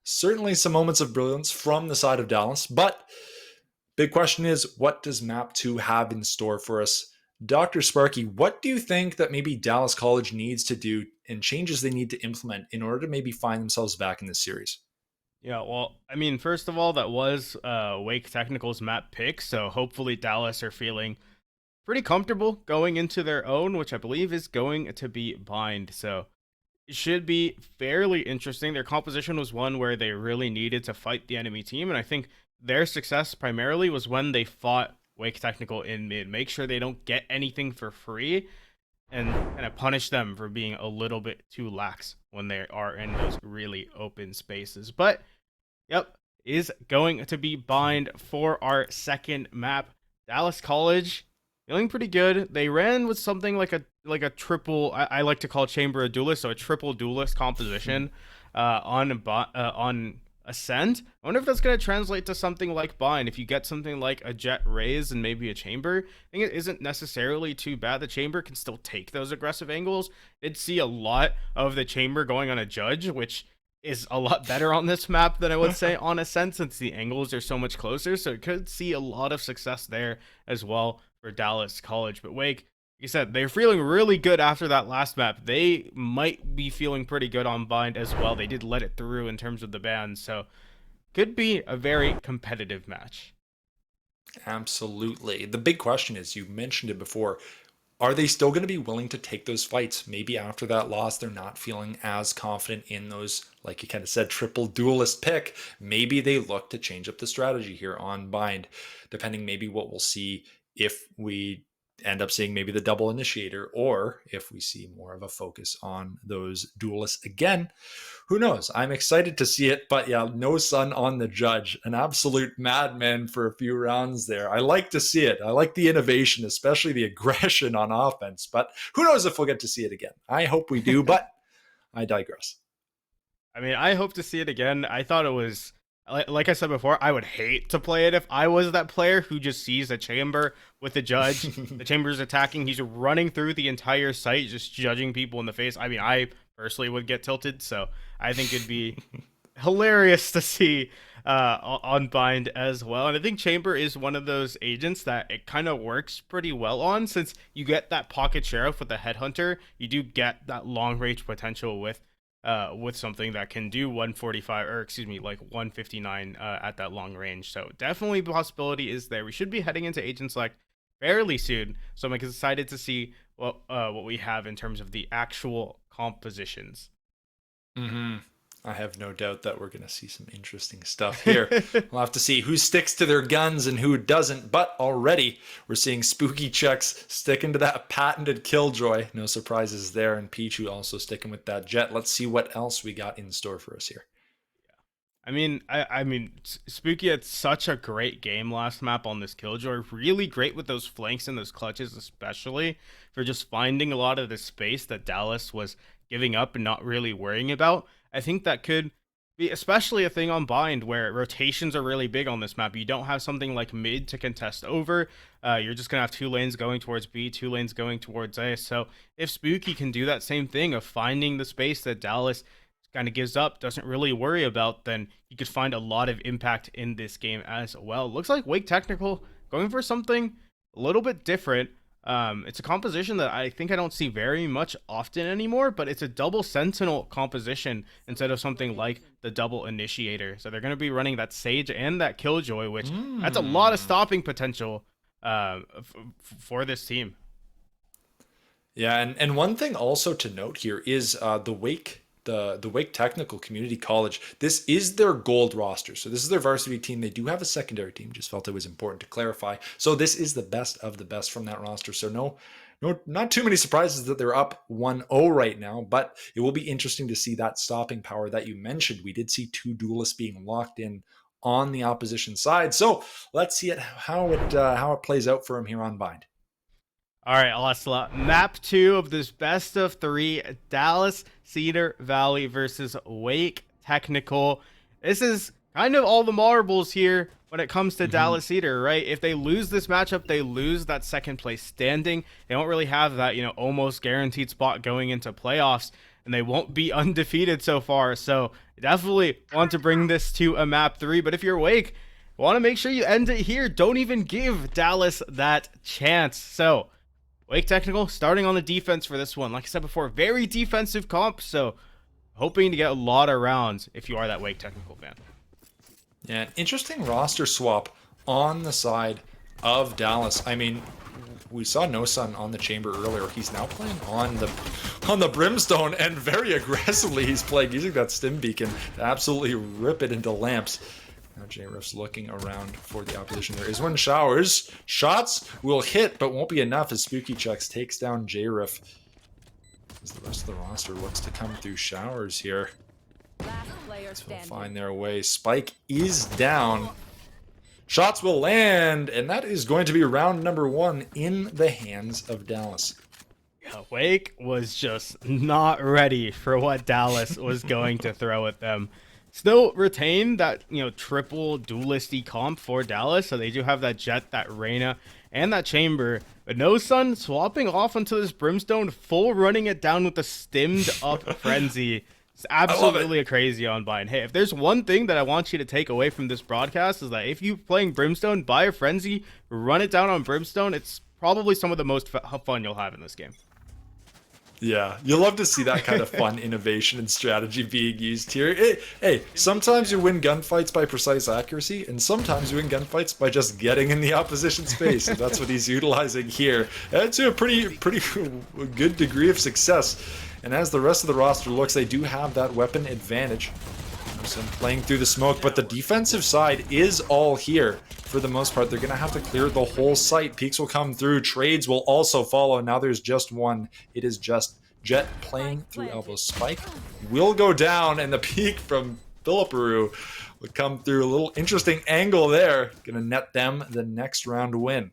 Certainly some moments of brilliance from the side of Dallas, but big question is, what does Map 2 have in store for us? Dr. Sparky, what do you think that maybe Dallas College needs to do and changes they need to implement in order to maybe find themselves back in this series? Yeah, well, I mean, first of all, that was Wake Technical's map pick, so hopefully Dallas are feeling pretty comfortable going into their own, which I believe is going to be Bind. So it should be fairly interesting. Their composition was one where they really needed to fight the enemy team, and I think their success primarily was when they fought Wake Technical in mid. Make sure they don't get anything for free, and kind of punish them for being a little bit too lax when they are in those really open spaces. But yep, is going to be Bind for our second map. Dallas College feeling pretty good. They ran with something like a triple. I like to call Chamber a duelist, so a triple duelist composition on Ascent. I wonder if that's going to translate to something like Bind. If you get something like a Jet Raise and maybe a Chamber, I think it isn't necessarily too bad. The Chamber can still take those aggressive angles. Did see a lot of the Chamber going on a Judge, which is a lot better on this map than I would say on Ascent, since the angles are so much closer. So it could see a lot of success there as well for Dallas College. But Wake, like you said, they're feeling really good after that last map. They might be feeling pretty good on Bind as well. They did let it through in terms of the bans, so could be a very competitive match. Absolutely. The big question is, you mentioned it before, are they still going to be willing to take those fights? Maybe after that loss, they're not feeling as confident in those, like you kind of said, triple duelist pick. Maybe they look to change up the strategy here on Bind, depending maybe what we'll see if we end up seeing maybe the double initiator, or if we see more of a focus on those duelists again. Who knows? I'm excited to see it, but yeah, no Sun on the Judge. An absolute madman for a few rounds there. I like to see it. I like the innovation, especially the aggression on offense, but who knows if we'll get to see it again. I hope we do, but I digress. I mean, I hope to see it again. I thought it was, like I said before, I would hate to play it if I was that player who just sees a Chamber with the Judge. The Chamber's attacking. He's running through the entire site, just judging people in the face. I mean, I personally would get tilted, so I think it'd be hilarious to see on Bind as well. And I think Chamber is one of those agents that it kind of works pretty well on, since you get that pocket sheriff with the headhunter. You do get that long range potential with something that can do 145, or excuse me, like 159 at that long range. So definitely possibility is there. We should be heading into agent select fairly soon, so I'm excited to see what we have in terms of the actual compositions. I have no doubt that we're going to see some interesting stuff here. We'll have to see who sticks to their guns and who doesn't. But already we're seeing Spooky Chucks sticking to that patented Killjoy. No surprises there. And Pichu also sticking with that Jet. Let's see what else we got in store for us here. I mean, Spooky had such a great game last map on this Killjoy. Really great with those flanks and those clutches, especially for just finding a lot of the space that Dallas was giving up and not really worrying about. I think that could be especially a thing on Bind, where rotations are really big on this map. You don't have something like mid to contest over. You're just going to have 2 lanes going towards B, 2 lanes going towards A. So if Spooky can do that same thing of finding the space that Dallas kind of gives up, doesn't really worry about, then you could find a lot of impact in this game as well. Looks like Wake Technical going for something a little bit different. It's a composition that I think I don't see very much often anymore, but it's a double sentinel composition instead of something like the double initiator. So they're going to be running that Sage and that Killjoy, which that's a lot of stopping potential for this team. Yeah, and one thing also to note here is the Wake Technical Community College. This is their gold roster. So this is their varsity team. They do have a secondary team. Just felt it was important to clarify. So this is the best of the best from that roster. So not too many surprises that they're up 1-0 right now, but it will be interesting to see that stopping power that you mentioned. We did see 2 duelists being locked in on the opposition side. So let's see how it plays out for him here on Bind. All right, Ocelot. Map 2 of this best of 3, Dallas Cedar Valley versus Wake Technical. This is kind of all the marbles here when it comes to Dallas Cedar, right? If they lose this matchup, they lose that second place standing. They don't really have that, almost guaranteed spot going into playoffs, and they won't be undefeated so far. So definitely want to bring this to a map 3. But if you're Wake, want to make sure you end it here. Don't even give Dallas that chance. So Wake Technical starting on the defense for this one. Like I said before, very defensive comp, so hoping to get a lot of rounds if you are that Wake Technical fan. Yeah, an interesting roster swap on the side of Dallas. I mean, we saw No Sun on the Chamber earlier. He's now playing on the Brimstone, and very aggressively he's playing using that stim beacon to absolutely rip it into lamps. Now J-Riff's looking around for the opposition. There is one. Showers. Shots will hit, but won't be enough as Spooky Chucks takes down J-Riff. As the rest of the roster looks to come through Showers here. They'll find their way. Spike is down. Shots will land, and that is going to be round number 1 in the hands of Dallas. Wake was just not ready for what Dallas was going to throw at them. Still retain that, triple duelisty comp for Dallas. So they do have that Jet, that Reyna, and that Chamber. But No Sun swapping off onto this Brimstone, full running it down with the stimmed up Frenzy. It's absolutely crazy on Bind. Hey, if there's one thing that I want you to take away from this broadcast is that if you're playing Brimstone, buy a Frenzy, run it down on Brimstone. It's probably some of the most fun you'll have in this game. Yeah, you love to see that kind of fun innovation and strategy being used here. Hey, sometimes you win gunfights by precise accuracy, and sometimes you win gunfights by just getting in the opposition space. And that's what he's utilizing here. And to a pretty good degree of success. And as the rest of the roster looks, they do have that weapon advantage. So playing through the smoke, but the defensive side is all here. For the most part, they're going to have to clear the whole site. Peaks will come through. Trades will also follow. Now there's just one. It is just Jet playing through elbow. Spike will go down, and the peak from Philipperoo will come through. A little interesting angle there. Going to net them the next round win.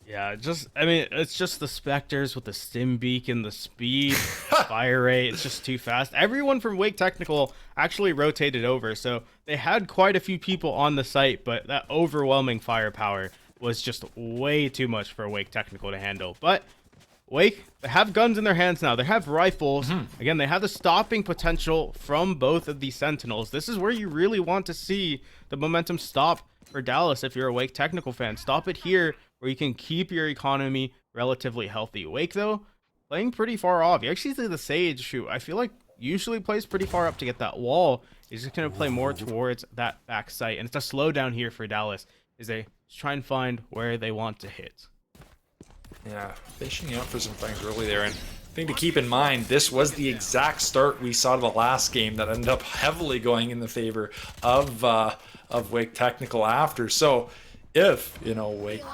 Yeah, it's just the Spectres with the stim beacon, the speed, fire rate. It's just too fast. Everyone from Wake Technical actually rotated over, so they had quite a few people on the site, but that overwhelming firepower was just way too much for Wake Technical to handle. But Wake, they have guns in their hands now. They have rifles. Again, they have the stopping potential from both of these Sentinels. This is where you really want to see the momentum stop for Dallas if you're a Wake technical fan. Stop it here where you can keep your economy relatively healthy. Wake, though, playing pretty far off. You actually see the Sage, who I feel like usually plays pretty far up to get that wall. He's just going to play more towards that back site. And it's a slowdown here for Dallas as they try and find where they want to hit. Yeah, fishing out for some things early there. And thing to keep in mind, this was the exact start we saw to the last game that ended up heavily going in the favor of Wake Technical after. So if, you know, Wake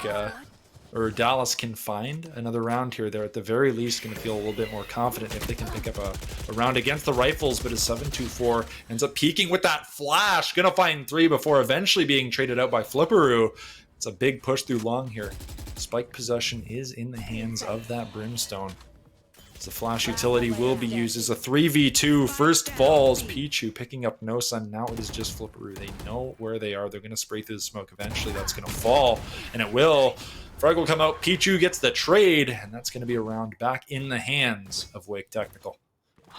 or Dallas can find another round here, they're at the very least going to feel a little bit more confident if they can pick up a round against the Rifles. But as 724 ends up peeking with that flash, going to find 3 before eventually being traded out by Flipperoo. It's a big push through long here. Spike possession is in the hands of that Brimstone. As the flash utility will be used as a 3v2. First falls Pichu picking up No Sun. Now it is just Flipperoo. They know where they are. They're going to spray through the smoke. Eventually that's going to fall, and it will. Frag will come out. Pichu gets the trade, and that's going to be a round back in the hands of Wake Technical.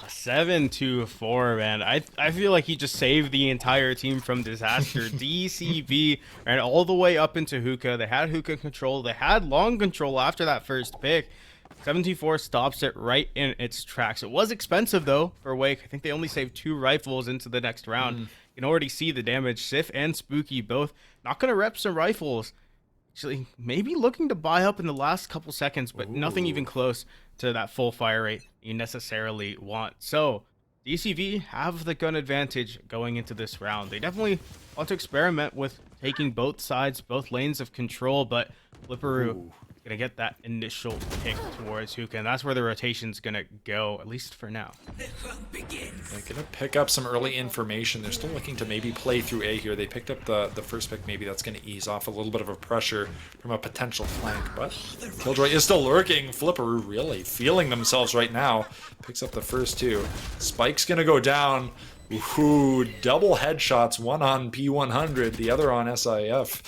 7-4, man. I feel like he just saved the entire team from disaster. DCV ran all the way up into Hookah. They had Hookah control. They had long control after that first pick. 724 stops it right in its tracks. It was expensive, though, for Wake. I think they only saved 2 rifles into the next round. You can already see the damage. Sif and Spooky both not going to rep some rifles. Actually, maybe looking to buy up in the last couple seconds, but nothing even close to that full fire rate you necessarily want. So, DCV have the gun advantage going into this round. They definitely want to experiment with taking both sides, both lanes of control, but Flipperoo gonna get that initial pick towards Hookah, and that's where the rotation's gonna go, at least for now. They're gonna pick up some early information. They're still looking to maybe play through A here. They picked up the first pick. Maybe that's gonna ease off a little bit of a pressure from a potential flank, but Killjoy is still lurking. Flipperoo really feeling themselves right now. Picks up the first 2. Spike's gonna go down. Ooh, double headshots, one on P100, the other on SIF.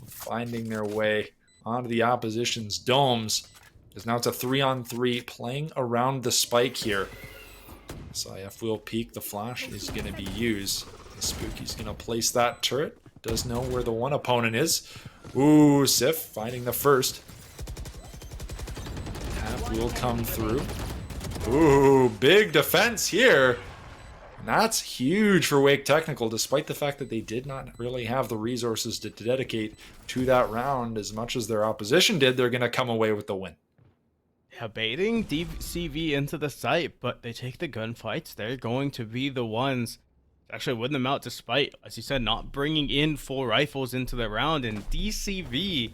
Finding their way onto the opposition's domes. Because now it's a 3-on-3 playing around the spike here. SIF will peek. The flash is going to be used. The Spooky's going to place that turret. Does know where the one opponent is. Ooh, Sif finding the first. Tap will come through. Ooh, big defense here. And that's huge for Wake Technical, despite the fact that they did not really have the resources to dedicate to that round as much as their opposition did. They're going to come away with the win. Yeah, baiting DCV into the site, but they take the gunfights. They're going to be the ones to actually win them out, despite, as you said, not bringing in full rifles into the round. And DCV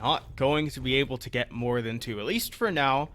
not going to be able to get more than 2, at least for now.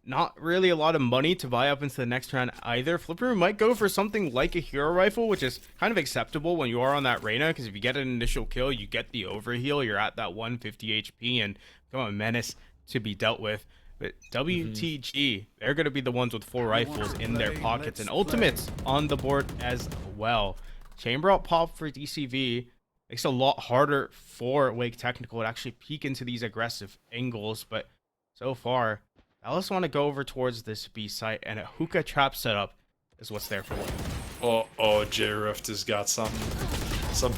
Not really a lot of money to buy up into the next round either. Flipperoo might go for something like a hero rifle, which is kind of acceptable when you are on that Reyna, because if you get an initial kill, you get the overheal. You're at that 150 HP and become a menace to be dealt with. But WTG, they're going to be the ones with full rifles in their pockets, and ultimates on the board as well. Chamber out pop for DCV makes it a lot harder for Wake Technical to actually peek into these aggressive angles, but so far, Dallas want to go over towards this B site, and a hookah trap setup is what's there for them. Oh, J-Rift has got some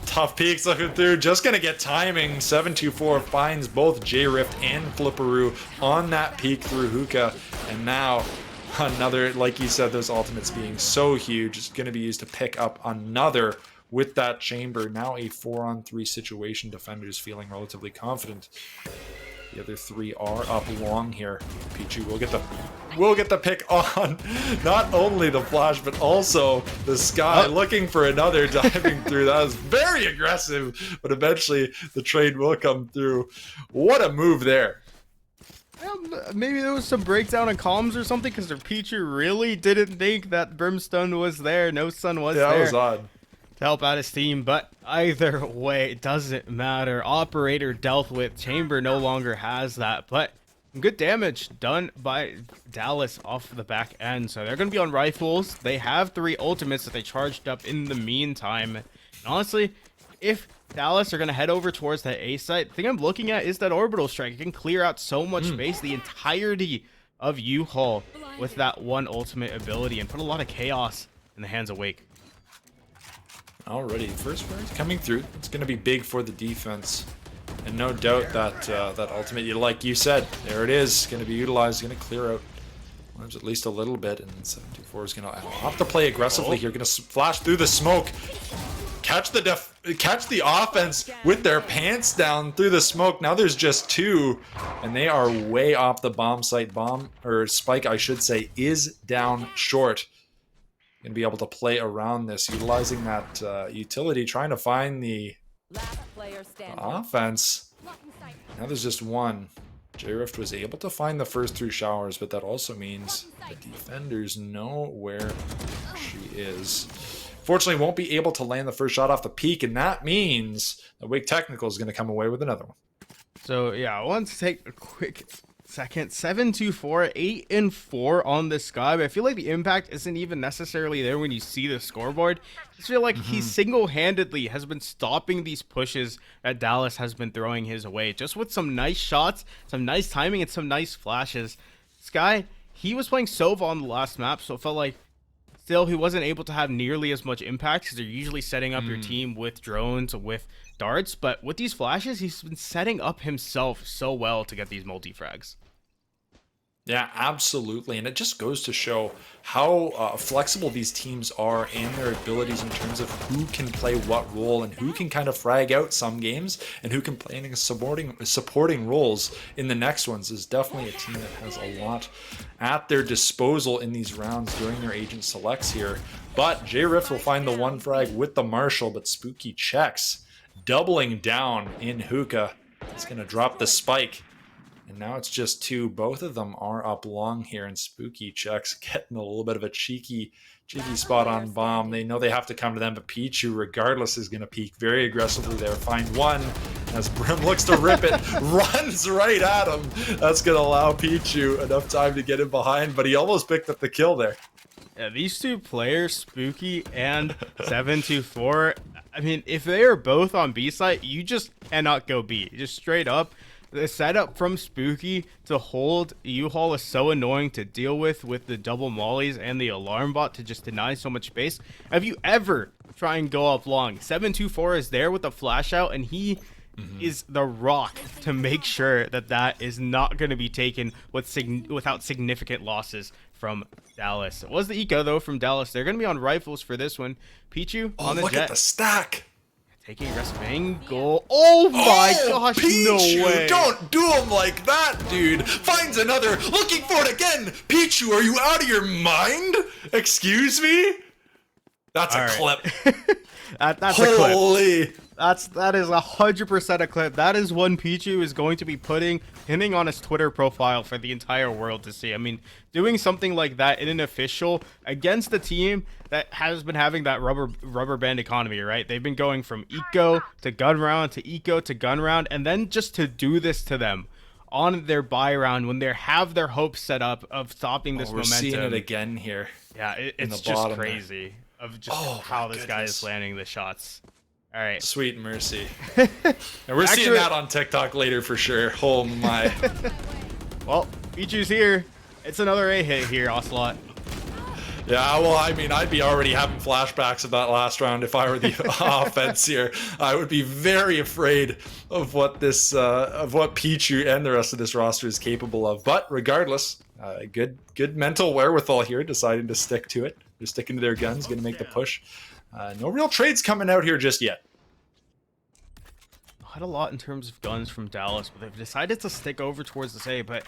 tough peeks looking through. Just going to get timing. 724 finds both J-Rift and Flipperoo on that peek through hookah. And now another, like you said, those ultimates being so huge, it's going to be used to pick up another with that chamber. Now a 4-on-3 situation. Defenders feeling relatively confident. The other 3 are up long here. Pichu will get the pick on not only the flash but also the sky. Looking for another diving through. That was very aggressive, but eventually the trade will come through. What a move there. Maybe there was some breakdown in comms or something, because their Pichu really didn't think that Brimstone was there. No Sun was there. That was odd. To help out his team, but either way, it doesn't matter. Operator dealt with. Chamber no longer has that, but good damage done by Dallas off the back end. So they're going to be on rifles. They have 3 ultimates that they charged up in the meantime. And honestly, if Dallas are going to head over towards that A site, the thing I'm looking at is that orbital strike. It can clear out so much space, the entirety of U-Haul with that one ultimate ability, and put a lot of chaos in the hands of Wake. Alrighty, first frag coming through. It's going to be big for the defense. And no doubt that that ultimate, like you said, there it is, going to be utilized, going to clear out at least a little bit, and 724 is going to have to play aggressively here, going to flash through the smoke, catch the offense with their pants down through the smoke. Now there's just two, and they are way off the bomb site. Spike, I should say, is down short. Going to be able to play around this, utilizing that utility, trying to find the offense. Now there's just one. J-Rift was able to find the first 3 showers, but that also means the defenders know where she is. Fortunately, won't be able to land the first shot off the peak, and that means that Wake Technical is going to come away with another one. So yeah, I want to take a quick second. 7-2-4, 8-4 on this sky, but I feel like the impact isn't even necessarily there when you see the scoreboard. I just feel like he single-handedly has been stopping these pushes that Dallas has been throwing his way, just with some nice shots, some nice timing, and some nice flashes. Sky, he was playing Sova on the last map, so it felt like still he wasn't able to have nearly as much impact, because they're usually setting up your team with drones, with darts, but with these flashes, he's been setting up himself so well to get these multi-frags. Yeah, absolutely. And it just goes to show how flexible these teams are and their abilities in terms of who can play what role and who can kind of frag out some games and who can play in supporting roles in the next ones. Is definitely a team that has a lot at their disposal in these rounds during their agent selects here. But J-Rift will find the one frag with the Marshall, but Spooky checks, doubling down in Hookah. He's going to drop the spike. And now it's just 2. Both of them are up long here, and Spooky checks, getting a little bit of a cheeky spot on bomb. They know they have to come to them, but Pichu, regardless, is going to peek very aggressively there. Find one as Brim looks to rip it, runs right at him. That's going to allow Pichu enough time to get him behind, but he almost picked up the kill there. Yeah, these 2 players, Spooky and 7-2-4, I mean, if they are both on B site, you just cannot go B. Just straight up. The setup from Spooky to hold U-Haul is so annoying to deal with the double mollies and the alarm bot to just deny so much space. Have you ever try and go up long? 7-2-4 is there with the flash out, and he is the rock to make sure that that is not going to be taken without significant losses from Dallas. It was the eco, though, from Dallas. They're going to be on rifles for this one. Pichu on the look jet. At the stack. Taking a aggressive angle. Oh my gosh, Pichu, no way. Don't do him like that, dude. Finds another. Looking for it again. Pichu, are you out of your mind? Excuse me? That's a clip. That's a clip. That is 100% a clip. That is one Pichu is going to be pinning on his Twitter profile for the entire world to see. I mean, doing something like that in an official against the team that has been having that rubber band economy, right? They've been going from eco to gun round to eco to gun round, and then just to do this to them on their buy round when they have their hopes set up of stopping this momentum. We're seeing it again here. Yeah, it's just crazy of just how this guy is landing the shots. All right. Sweet mercy. And we're seeing that on TikTok later for sure. Oh my. Well, Pichu's here. It's another A hit here, Ocelot. Yeah, well, I mean, I'd be already having flashbacks of that last round if I were the offense here. I would be very afraid of what Pichu and the rest of this roster is capable of. But regardless, good mental wherewithal here, deciding to stick to it. They're sticking to their guns, going to make the push. No real trades coming out here just yet. Not a lot in terms of guns from Dallas, but they've decided to stick over towards this A. But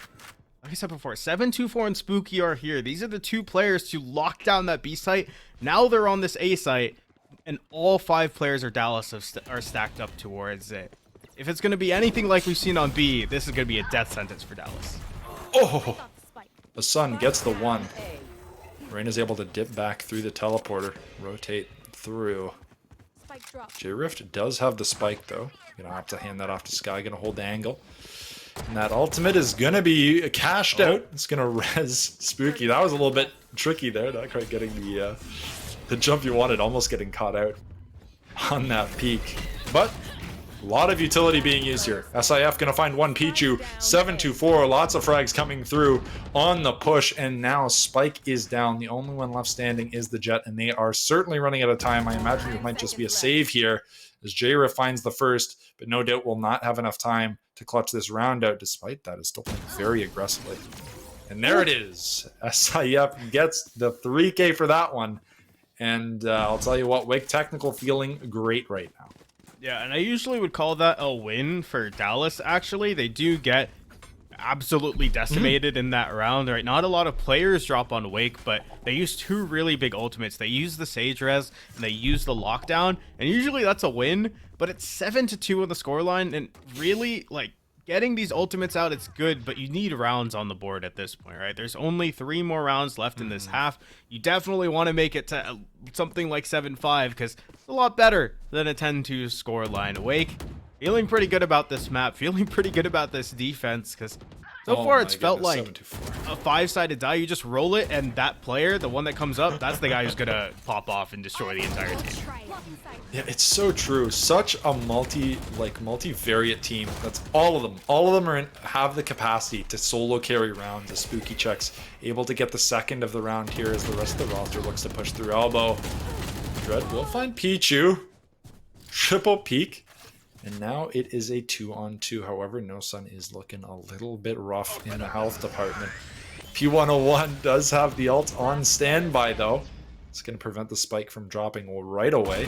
like I said before, 7-2-4 and Spooky are here. These are the 2 players to lock down that B site. Now they're on this A site, and all 5 players are Dallas are stacked up towards it. If it's going to be anything like we've seen on B, this is going to be a death sentence for Dallas. Oh, the Sun gets the 1. Reina's able to dip back through the teleporter, rotate through. J-Rift does have the spike, though. Gonna have to hand that off to Sky, gonna hold the angle. And that ultimate is gonna be cashed out. It's gonna res Spooky. That was a little bit tricky there, not quite getting the jump you wanted, almost getting caught out on that peak. but a lot of utility being used here. SIF gonna find one Pichu, 7-2-4, lots of frags coming through on the push, and now Spike is down. The only one left standing is the Jet, and they are certainly running out of time. I imagine it might just be a save here as JRIF finds the first, but no doubt will not have enough time to clutch this round out. Despite that, is still playing very aggressively. And there it is. SIF gets the 3K for that one. And I'll tell you what, Wake Technical feeling great right now. Yeah, and I usually would call that a win for Dallas, actually. They do get absolutely decimated in that round, right? Not a lot of players drop on Wake, but they use two really big ultimates. They use the Sage Res, and they use the Lockdown, and usually that's a win, but it's 7-2 on the scoreline, and really, like, getting these ultimates out, it's good, but you need rounds on the board at this point, right? There's only 3 more rounds left in this half. You definitely want to make it to something like 7-5, because it's a lot better than a 10-2 scoreline. Wake, feeling pretty good about this map, feeling pretty good about this defense, because so far it's felt like a 5-sided die. You just roll it, and that player, the one that comes up, that's the guy who's going to pop off and destroy the entire team. Yeah, it's so true. Such a multivariate team. That's all of them. All of them have the capacity to solo carry rounds as Spooky Check's able to get the second of the round here as the rest of the roster looks to push through elbow. Dread will find Pichu. Triple peek. And now it is a 2-on-2. However, No Sun is looking a little bit rough in the health department. P101 does have the ult on standby though. It's going to prevent the spike from dropping right away.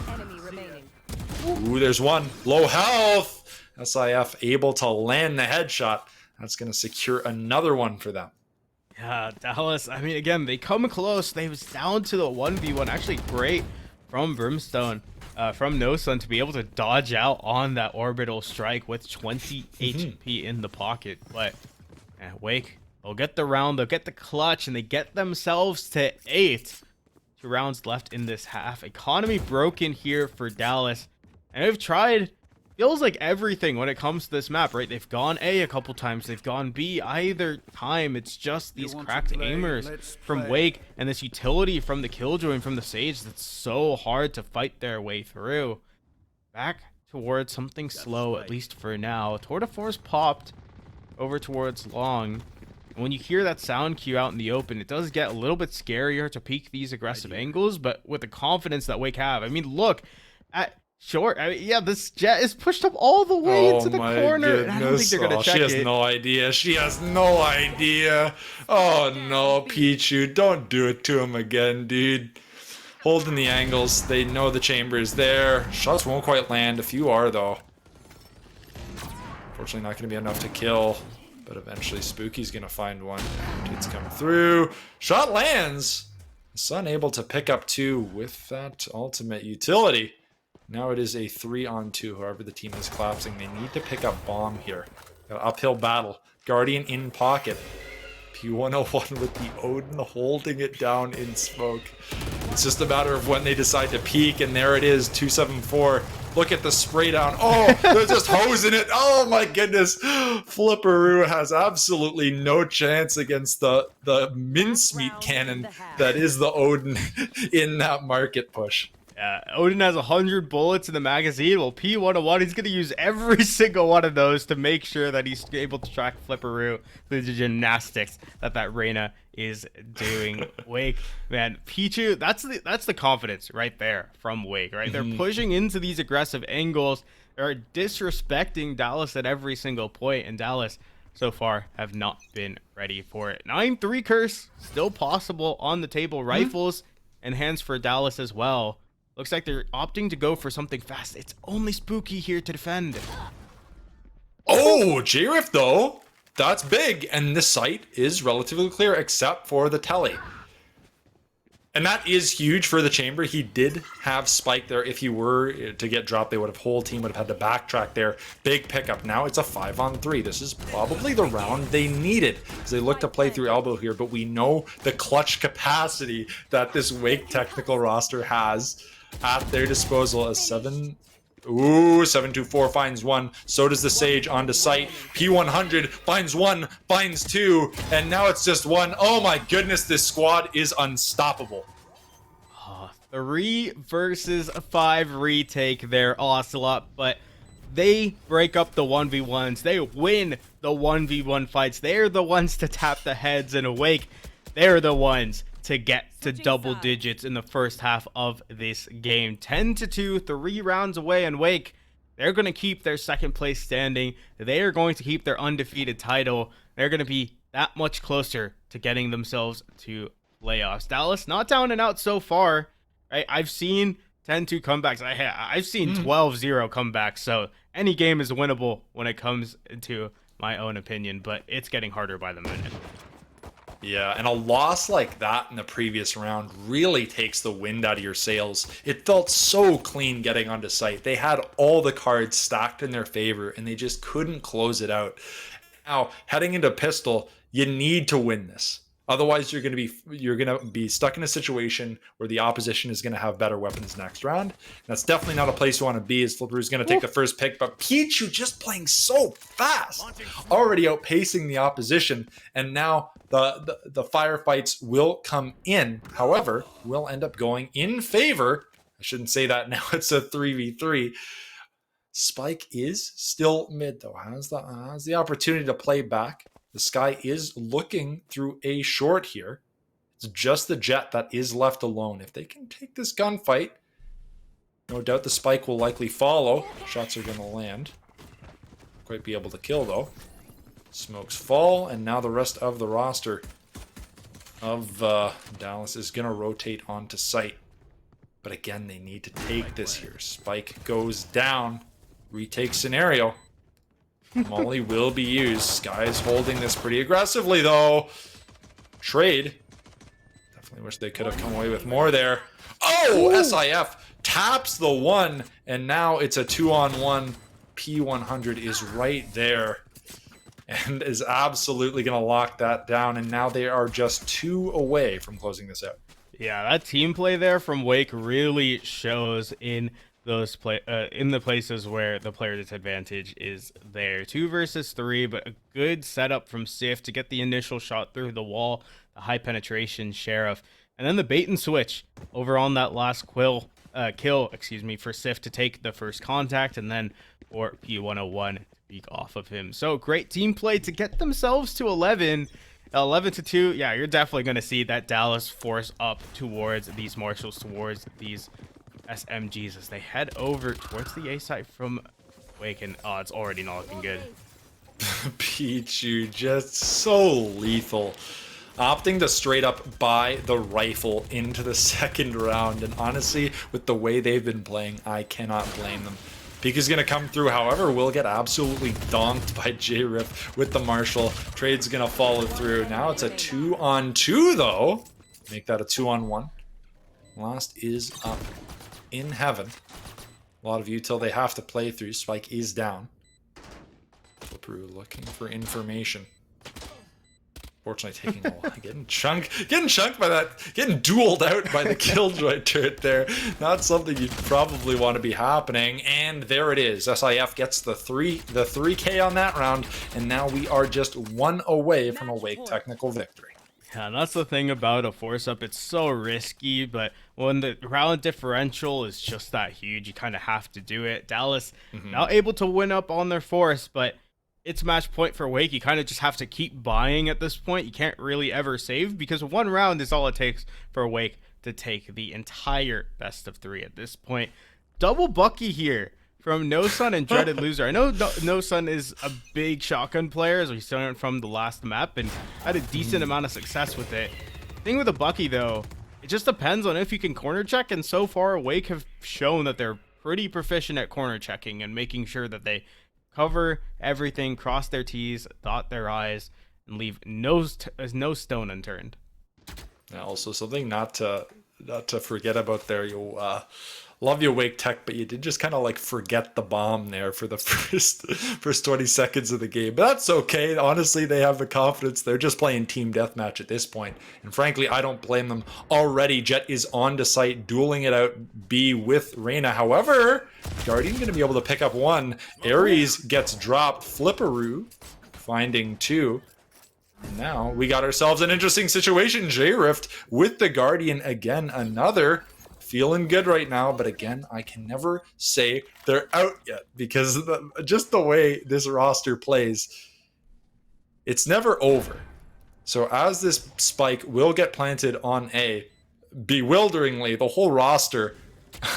Ooh, there's one. Low health. SIF able to land the headshot. That's going to secure another one for them. Yeah, Dallas, I mean, again, they come close. They was down to the 1v1. Actually, great from Brimstone, from No Sun to be able to dodge out on that orbital strike with 20 HP in the pocket. But Wake, they'll get the round, they'll get the clutch, and they get themselves to 8. 2 rounds left in this half. Economy broken here for Dallas. And they've tried, feels like everything when it comes to this map, right? They've gone A a couple times, they've gone B. Either time, it's just these cracked aimers from Wake and this utility from the Killjoy and from the Sage that's so hard to fight their way through. Back towards something slow, at least for now. Tour de Force popped over towards Long. When you hear that sound cue out in the open, it does get a little bit scarier to peek these aggressive angles, but with the confidence that Wake have. I mean, look at short. I mean, yeah, this Jet is pushed up all the way into the corner. And I don't think they're gonna check it. She has no idea. She has no idea. Oh no, Pichu, don't do it to him again, dude. Holding the angles. They know the chamber is there. Shots won't quite land. A few are though. Unfortunately, not going to be enough to kill. But eventually Spooky's going to find one. Dude's coming through. Shot lands. Sun able to pick up 2 with that ultimate utility. Now it is a 3-on-2. However, the team is collapsing. They need to pick up bomb here. Got an uphill battle. Guardian in pocket. P101 with the Odin holding it down in smoke. It's just a matter of when they decide to peek, and there it is, 274. Look at the spray down. Oh, they're just hosing it. Oh my goodness. Flipperoo has absolutely no chance against the mincemeat cannon that is the Odin in that market push. Odin has 100 bullets in the magazine. Well, P101, he's going to use every single one of those to make sure that he's able to track Flipperoo through the gymnastics that Reyna is doing. Wake, man, Pichu, that's the confidence right there from Wake, right? They're pushing into these aggressive angles. They're disrespecting Dallas at every single point, and Dallas so far have not been ready for it. 9-3 curse, still possible on the table. Rifles and hands for Dallas as well. Looks like they're opting to go for something fast. It's only Spooky here to defend. Oh, JRIF though. That's big. And the site is relatively clear except for the telly. And that is huge for the chamber. He did have Spike there. If he were to get dropped, they would have, whole team would have had to backtrack there. Big pickup. Now it's a 5-on-3. This is probably the round they needed as they look to play through elbow here. But we know the clutch capacity that this Wake technical roster has at their disposal. As 7-2-4 finds one. So does the Sage onto site. P100 finds one, finds 2, and now it's just 1. Oh my goodness, this squad is unstoppable. 3 versus 5 retake there, Ocelot, but they break up the 1v1s. They win the 1v1 fights. They're the ones to tap the heads, and Awake, they're the ones to get to double digits in the first half of this game. 10-2, 3 rounds away, and Wake, they're going to keep their second place standing. They are going to keep their undefeated title. They're going to be that much closer to getting themselves to playoffs. Dallas, not down and out so far. Right? I've seen 10-2 comebacks. I've seen 12-0 comebacks. So any game is winnable when it comes to my own opinion, but it's getting harder by the minute. Yeah, and a loss like that in the previous round really takes the wind out of your sails. It felt so clean getting onto site. They had all the cards stacked in their favor, and they just couldn't close it out. Now, heading into Pistol, you need to win this. Otherwise, you're going to be stuck in a situation where the opposition is going to have better weapons next round. And that's definitely not a place you want to be, as Flipper's going to take the first pick. But Pichu just playing so fast, already outpacing the opposition. And now the firefights will come in. However, will end up going in favor. I shouldn't say that now. It's a 3v3. Spike is still mid, though. Has the opportunity to play back. The Sky is looking through a short here. It's just the Jet that is left alone. If they can take this gunfight, no doubt the Spike will likely follow. Shots are going to land. Quite be able to kill, though. Smokes fall, and now the rest of the roster of Dallas is going to rotate onto site. But again, they need to take this here. Spike goes down. Retake scenario. Molly will be used. Sky's holding this pretty aggressively, though. Trade. Definitely wish they could have come away with more there. Oh, ooh. SIF taps the one, and now it's a 2-on-1. P100 is right there and is absolutely going to lock that down, and now they are just 2 away from closing this out. Yeah, that team play there from Wake really shows in those in the places where the player disadvantage is there. 2 versus 3, but a good setup from Sif to get the initial shot through the wall, the high penetration Sheriff, and then the bait and switch over on that last kill, for Sif to take the first contact, and then for P101 to peek off of him. So great team play to get themselves to 11-2. Yeah, you're definitely going to see that Dallas force up towards these Marshals, towards these SMGs as they head over towards the A side from Wake, and it's already not looking good. Pichu just so lethal, opting to straight up buy the rifle into the second round, and honestly, with the way they've been playing, I cannot blame them. Pika's gonna come through, however, will get absolutely donked by J-Riff with the Marshal. Trade's gonna follow through. Now it's a 2-on-2 though. Make that a 2-on-1. Last is up in heaven. A lot of util they have to play through. Spike is down. Flipper looking for information. Fortunately, taking a while. Getting chunked by that, getting dueled out by the Killjoy turret there. Not something you'd probably want to be happening. And there it is. SIF gets the 3K on that round, and now we are just 1 away from a Wake technical victory. Yeah, and that's the thing about a force up. It's so risky, but when the round differential is just that huge, you kind of have to do it. Dallas not able to win up on their force, but it's match point for Wake. You kind of just have to keep buying at this point. You can't really ever save, because 1 round is all it takes for Wake to take the entire best of 3 at this point. Double Bucky here from No Sun and Dreaded Loser. I know No Sun is a big shotgun player, as we saw it from the last map, and had a decent amount of success with it. Thing with a Bucky, though, it just depends on if you can corner check, and so far Wake have shown that they're pretty proficient at corner checking and making sure that they cover everything, cross their T's, dot their I's, and leave no stone unturned. Yeah, also something not to forget about there. You love your Wake tech, but you did just kind of like forget the bomb there for the first 20 seconds of the game. But that's okay. Honestly, they have the confidence. They're just playing team deathmatch at this point. And frankly, I don't blame them. Already, Jet is on to site, dueling it out B with Reyna. However, Guardian going to be able to pick up 1. Ares gets dropped. Flipperoo finding 2. And now we got ourselves an interesting situation. J-Rift with the Guardian again. Another feeling good right now, but again, I can never say they're out yet because just the way this roster plays, it's never over. So as this spike will get planted on A, bewilderingly, the whole roster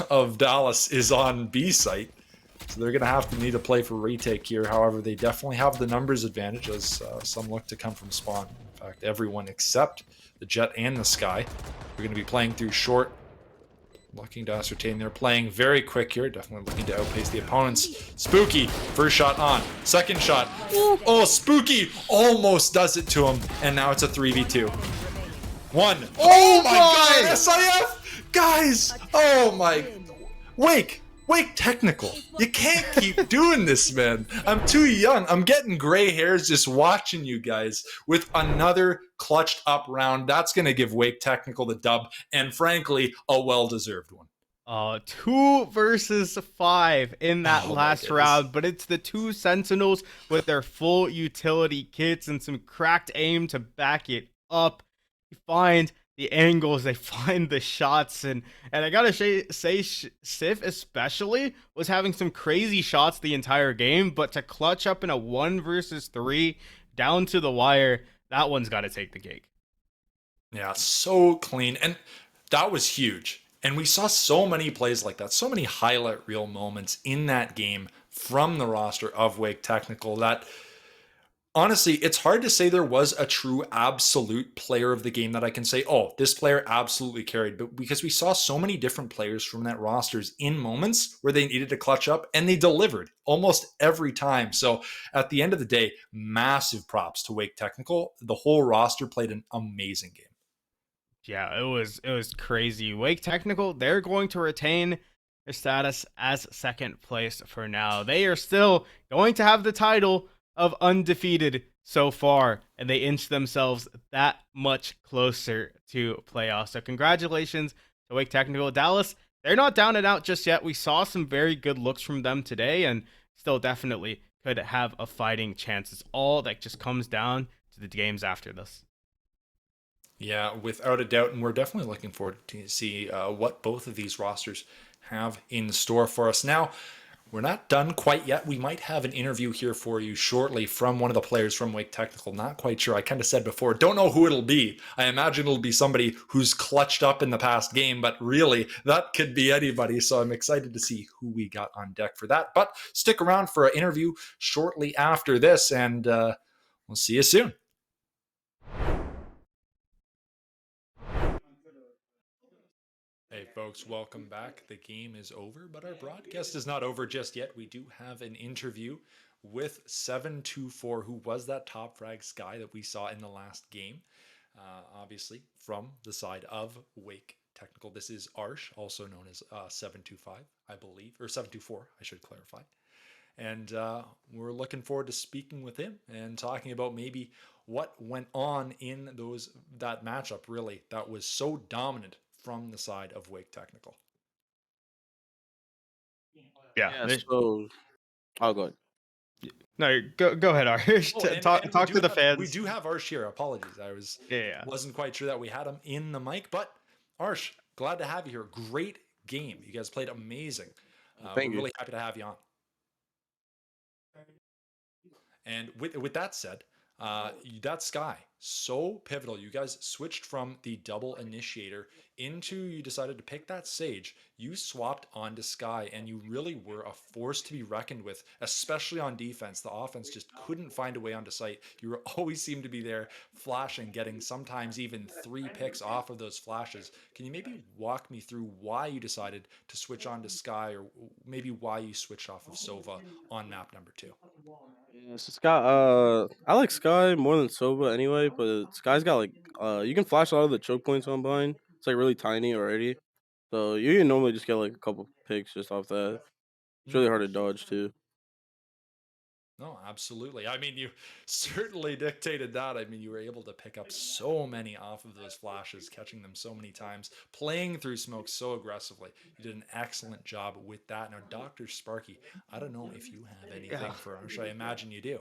of Dallas is on B site. So they're going to have to need a play for retake here. However, they definitely have the numbers advantage as some look to come from spawn. In fact, everyone except the Jet and the Sky are going to be playing through short. Looking to ascertain they're playing very quick here. Definitely looking to outpace the opponents. Spooky, first shot on. Second shot. Oh, Spooky almost does it to him. And now it's a 3v2. One. Oh my god, SIF! Guys! Oh my. Wake technical. You can't keep doing this, man. I'm too young. I'm getting gray hairs just watching you guys with another clutched up round. That's going to give Wake technical the dub, and frankly, a well-deserved one. 2 versus 5 in that last round, but it's the 2 Sentinels with their full utility kits and some cracked aim to back it up. You find the angles, they find the shots, and I gotta say Sif especially was having some crazy shots the entire game, but to clutch up in a 1 versus 3 down to the wire, that one's gotta take the cake. Yeah, so clean, and that was huge. And we saw so many plays like that, so many highlight reel moments in that game from the roster of Wake Technical that honestly, it's hard to say there was a true absolute player of the game that I can say, oh, this player absolutely carried. But because we saw so many different players from that rosters in moments where they needed to clutch up and they delivered almost every time. So at the end of the day, massive props to Wake Technical. The whole roster played an amazing game. Yeah, it was crazy. Wake Technical, they're going to retain their status as second place for now. They are still going to have the title of undefeated so far, and they inch themselves that much closer to playoffs. So congratulations to Wake Technical. Dallas, they're not down and out just yet. We saw some very good looks from them today, and still definitely could have a fighting chance. It's all that just comes down to the games after this. Yeah, without a doubt, and we're definitely looking forward to see what both of these rosters have in store for us. Now, we're not done quite yet. We might have an interview here for you shortly from one of the players from Wake Technical. Not quite sure. I kind of said before, don't know who it'll be. I imagine it'll be somebody who's clutched up in the past game, but really, that could be anybody. So I'm excited to see who we got on deck for that. But stick around for an interview shortly after this, and we'll see you soon. Hey folks, welcome back. The game is over, but our broadcast is not over just yet. We do have an interview with 724, who was that top frag Sky that we saw in the last game. Obviously, from the side of Wake Technical. This is Arsh, also known as 725, I believe, or 724, I should clarify. And we're looking forward to speaking with him and talking about maybe what went on in that matchup, really, that was so dominant from the side of Wake Technical. Yeah. So I'll go ahead. No, go ahead, Arsh. Talk to the fans. We do have Arsh here. Apologies. I wasn't quite sure that we had him in the mic, but Arsh, glad to have you here. Great game. You guys played amazing. Thank you. Really happy to have you on. And with that said, that Sky, so pivotal. You guys switched from the double initiator into, you decided to pick that Sage. You swapped onto Sky, and you really were a force to be reckoned with, especially on defense. The offense just couldn't find a way onto site. You always seemed to be there flashing, getting sometimes even 3 picks off of those flashes. Can you maybe walk me through why you decided to switch on to Sky, or maybe why you switched off of Sova on map number 2? Yeah, so Sky, I like Sky more than Sova anyway, but Sky's got like you can flash a lot of the choke points on behind. It's like really tiny already. So you can normally just get like a couple picks just off that. It's really hard to dodge too. No, absolutely. I mean, you certainly dictated that. I mean, you were able to pick up so many off of those flashes, catching them so many times, playing through smoke so aggressively. You did an excellent job with that. Now, Dr. Sparky, I don't know if you have anything for us. I imagine you do.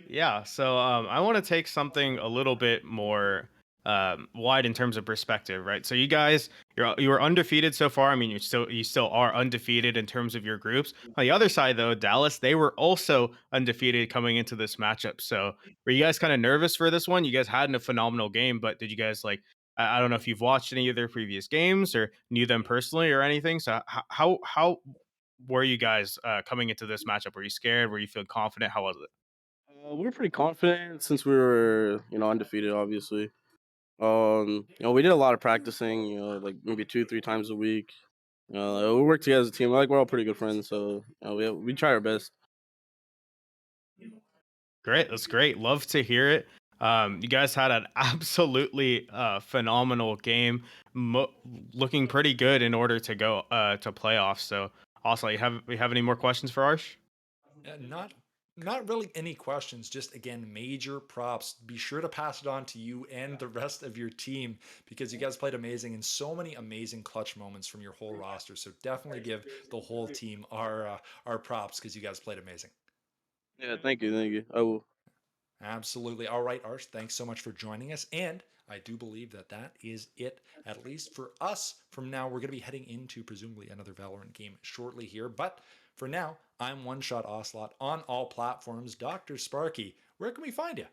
Yeah, so I want to take something a little bit more wide in terms of perspective, right? So you guys, you were undefeated so far. I mean, you still are undefeated in terms of your groups. On the other side, though, Dallas, they were also undefeated coming into this matchup. So were you guys kind of nervous for this one? You guys had a phenomenal game, but did you guys like? I don't know if you've watched any of their previous games or knew them personally or anything. So how were you guys coming into this matchup? Were you scared? Were you feeling confident? How was it? We were pretty confident since we were, undefeated, obviously. We did a lot of practicing, like maybe 2, 3 times a week. We work together as a team. Like we're all pretty good friends, so we try our best. Great. That's great. Love to hear it. You guys had an absolutely phenomenal game, looking pretty good in order to go to playoffs. So, also, you have any more questions for Arsh? Not really any questions, just again major props. Be sure to pass it on to you and the rest of your team because you guys played amazing and so many amazing clutch moments from your whole roster. So definitely give the whole team our props because you guys played amazing. Yeah, thank you. I will. Absolutely. All right, Arsh, thanks so much for joining us. And I do believe that that is it, at least for us. From now, we're going to be heading into presumably another Valorant game shortly here. But for now, I'm One Shot Ocelot on all platforms. Dr. Sparky, where can we find you?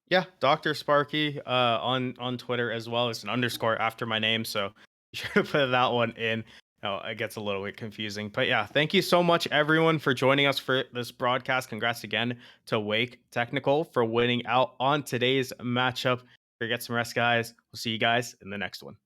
Yeah, Dr. Sparky on Twitter as well. It's an underscore after my name, so be sure to put that one in. Oh, it gets a little bit confusing. But yeah, thank you so much everyone for joining us for this broadcast. Congrats again to Wake Technical for winning out on today's matchup. Get some rest, guys. We'll see you guys in the next one.